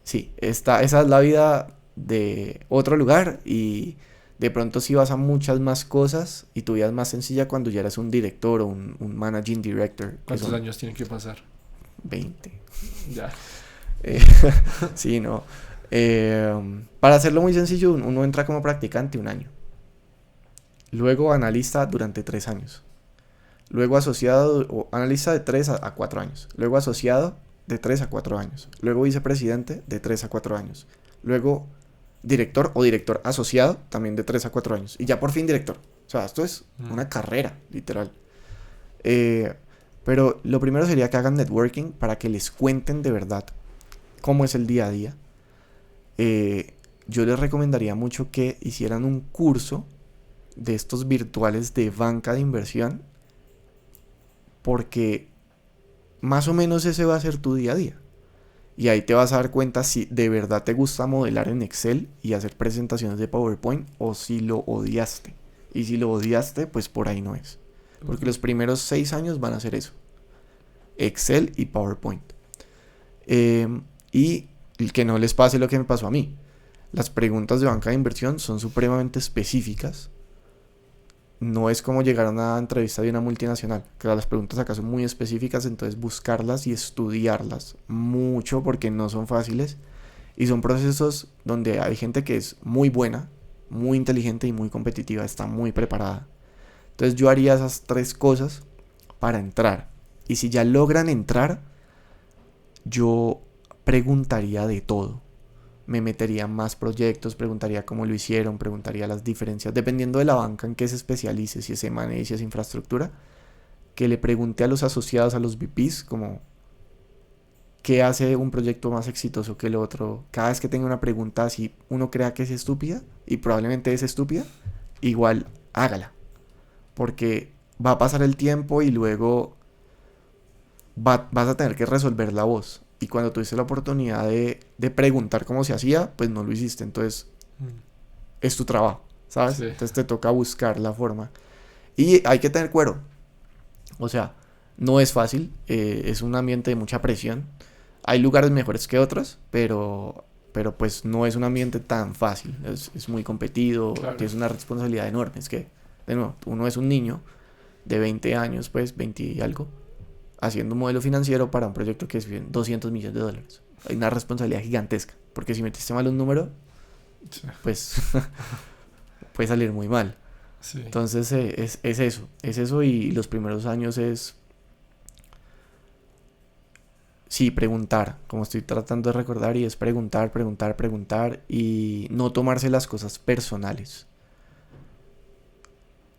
Sí, esa es la vida de otro lugar y de pronto sí vas a muchas más cosas y tu vida es más sencilla cuando ya eres un director o un managing director, que ¿cuántos son años tienen que pasar? 20. Ya, Eh, sí, no. Eh, para hacerlo muy sencillo, uno entra como practicante 1 año. Luego analista durante 3 años. Luego asociado o analista de 3 a 4 años. Luego asociado de 3 a 4 años. Luego vicepresidente de 3 a 4 años. Luego director o director asociado también de 3 a 4 años. Y ya por fin director. O sea, esto es mm, una carrera, literal. Eh, pero lo primero sería que hagan networking para que les cuenten de verdad cómo es el día a día. Eh, yo les recomendaría mucho que hicieran un curso de estos virtuales de banca de inversión porque más o menos ese va a ser tu día a día. Y ahí te vas a dar cuenta si de verdad te gusta modelar en Excel y hacer presentaciones de PowerPoint o si lo odiaste. Y si lo odiaste, pues por ahí no es. Porque los primeros 6 años van a ser eso. Excel y PowerPoint. Y que no les pase lo que me pasó a mí. Las preguntas de banca de inversión son supremamente específicas. No es como llegar a una entrevista de una multinacional. Claro, las preguntas acá son muy específicas, entonces buscarlas y estudiarlas mucho porque no son fáciles. Y son procesos donde hay gente que es muy buena, muy inteligente y muy competitiva, está muy preparada. Entonces yo haría esas 3 cosas para entrar. Y si ya logran entrar, yo preguntaría de todo. Me metería en más proyectos, preguntaría cómo lo hicieron, preguntaría las diferencias, dependiendo de la banca en que se especialice, si es M&A, si es infraestructura, que le pregunte a los asociados, a los VPs, como qué hace un proyecto más exitoso que el otro. Cada vez que tenga una pregunta así, uno crea que es estúpida, y probablemente es estúpida, igual hágala, porque va a pasar el tiempo y luego vas a tener que resolver la voz. Y cuando tuviste la oportunidad de preguntar cómo se hacía, pues no lo hiciste. Entonces mm, es tu trabajo, ¿sabes? sí, Entonces te toca buscar la forma. Y hay que tener cuero. O sea, no es fácil. Es un ambiente de mucha presión. Hay lugares mejores que otros, pero pues no es un ambiente tan fácil. Es muy competido, claro. tienes una responsabilidad enorme. Es que, de nuevo, uno es un niño de 20 años, pues 20 y algo, haciendo un modelo financiero para un proyecto que es $200 millones. Hay una responsabilidad gigantesca, porque si metiste mal un número, Sí, pues puede salir muy mal. sí. Entonces es eso y los primeros años es, sí, preguntar, como estoy tratando de recordar, y es preguntar, preguntar, preguntar y no tomarse las cosas personales.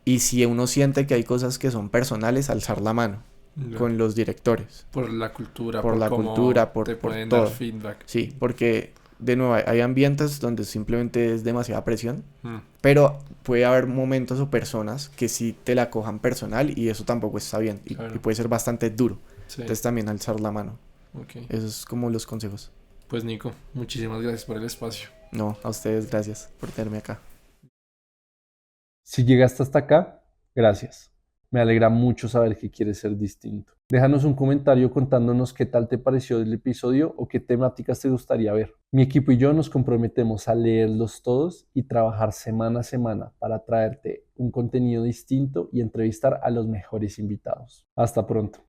Y si uno siente que hay cosas que son personales, alzar la mano Ya. con los directores, Por la cultura, por por la cómo cultura, te por pueden dar todo. feedback. Sí, porque de nuevo hay ambientes donde simplemente es demasiada presión, Mm, pero puede haber momentos o personas que sí te la cojan personal y eso tampoco está bien y claro, puede ser bastante duro. sí, Entonces también alzar la mano. ok. Esos es como los consejos. Pues Nico, muchísimas gracias por el espacio. No, a ustedes gracias por tenerme acá. Si llegaste hasta acá, gracias. Me alegra mucho saber que quieres ser distinto. Déjanos un comentario contándonos qué tal te pareció el episodio o qué temáticas te gustaría ver. Mi equipo y yo nos comprometemos a leerlos todos y trabajar semana a semana para traerte un contenido distinto y entrevistar a los mejores invitados. Hasta pronto.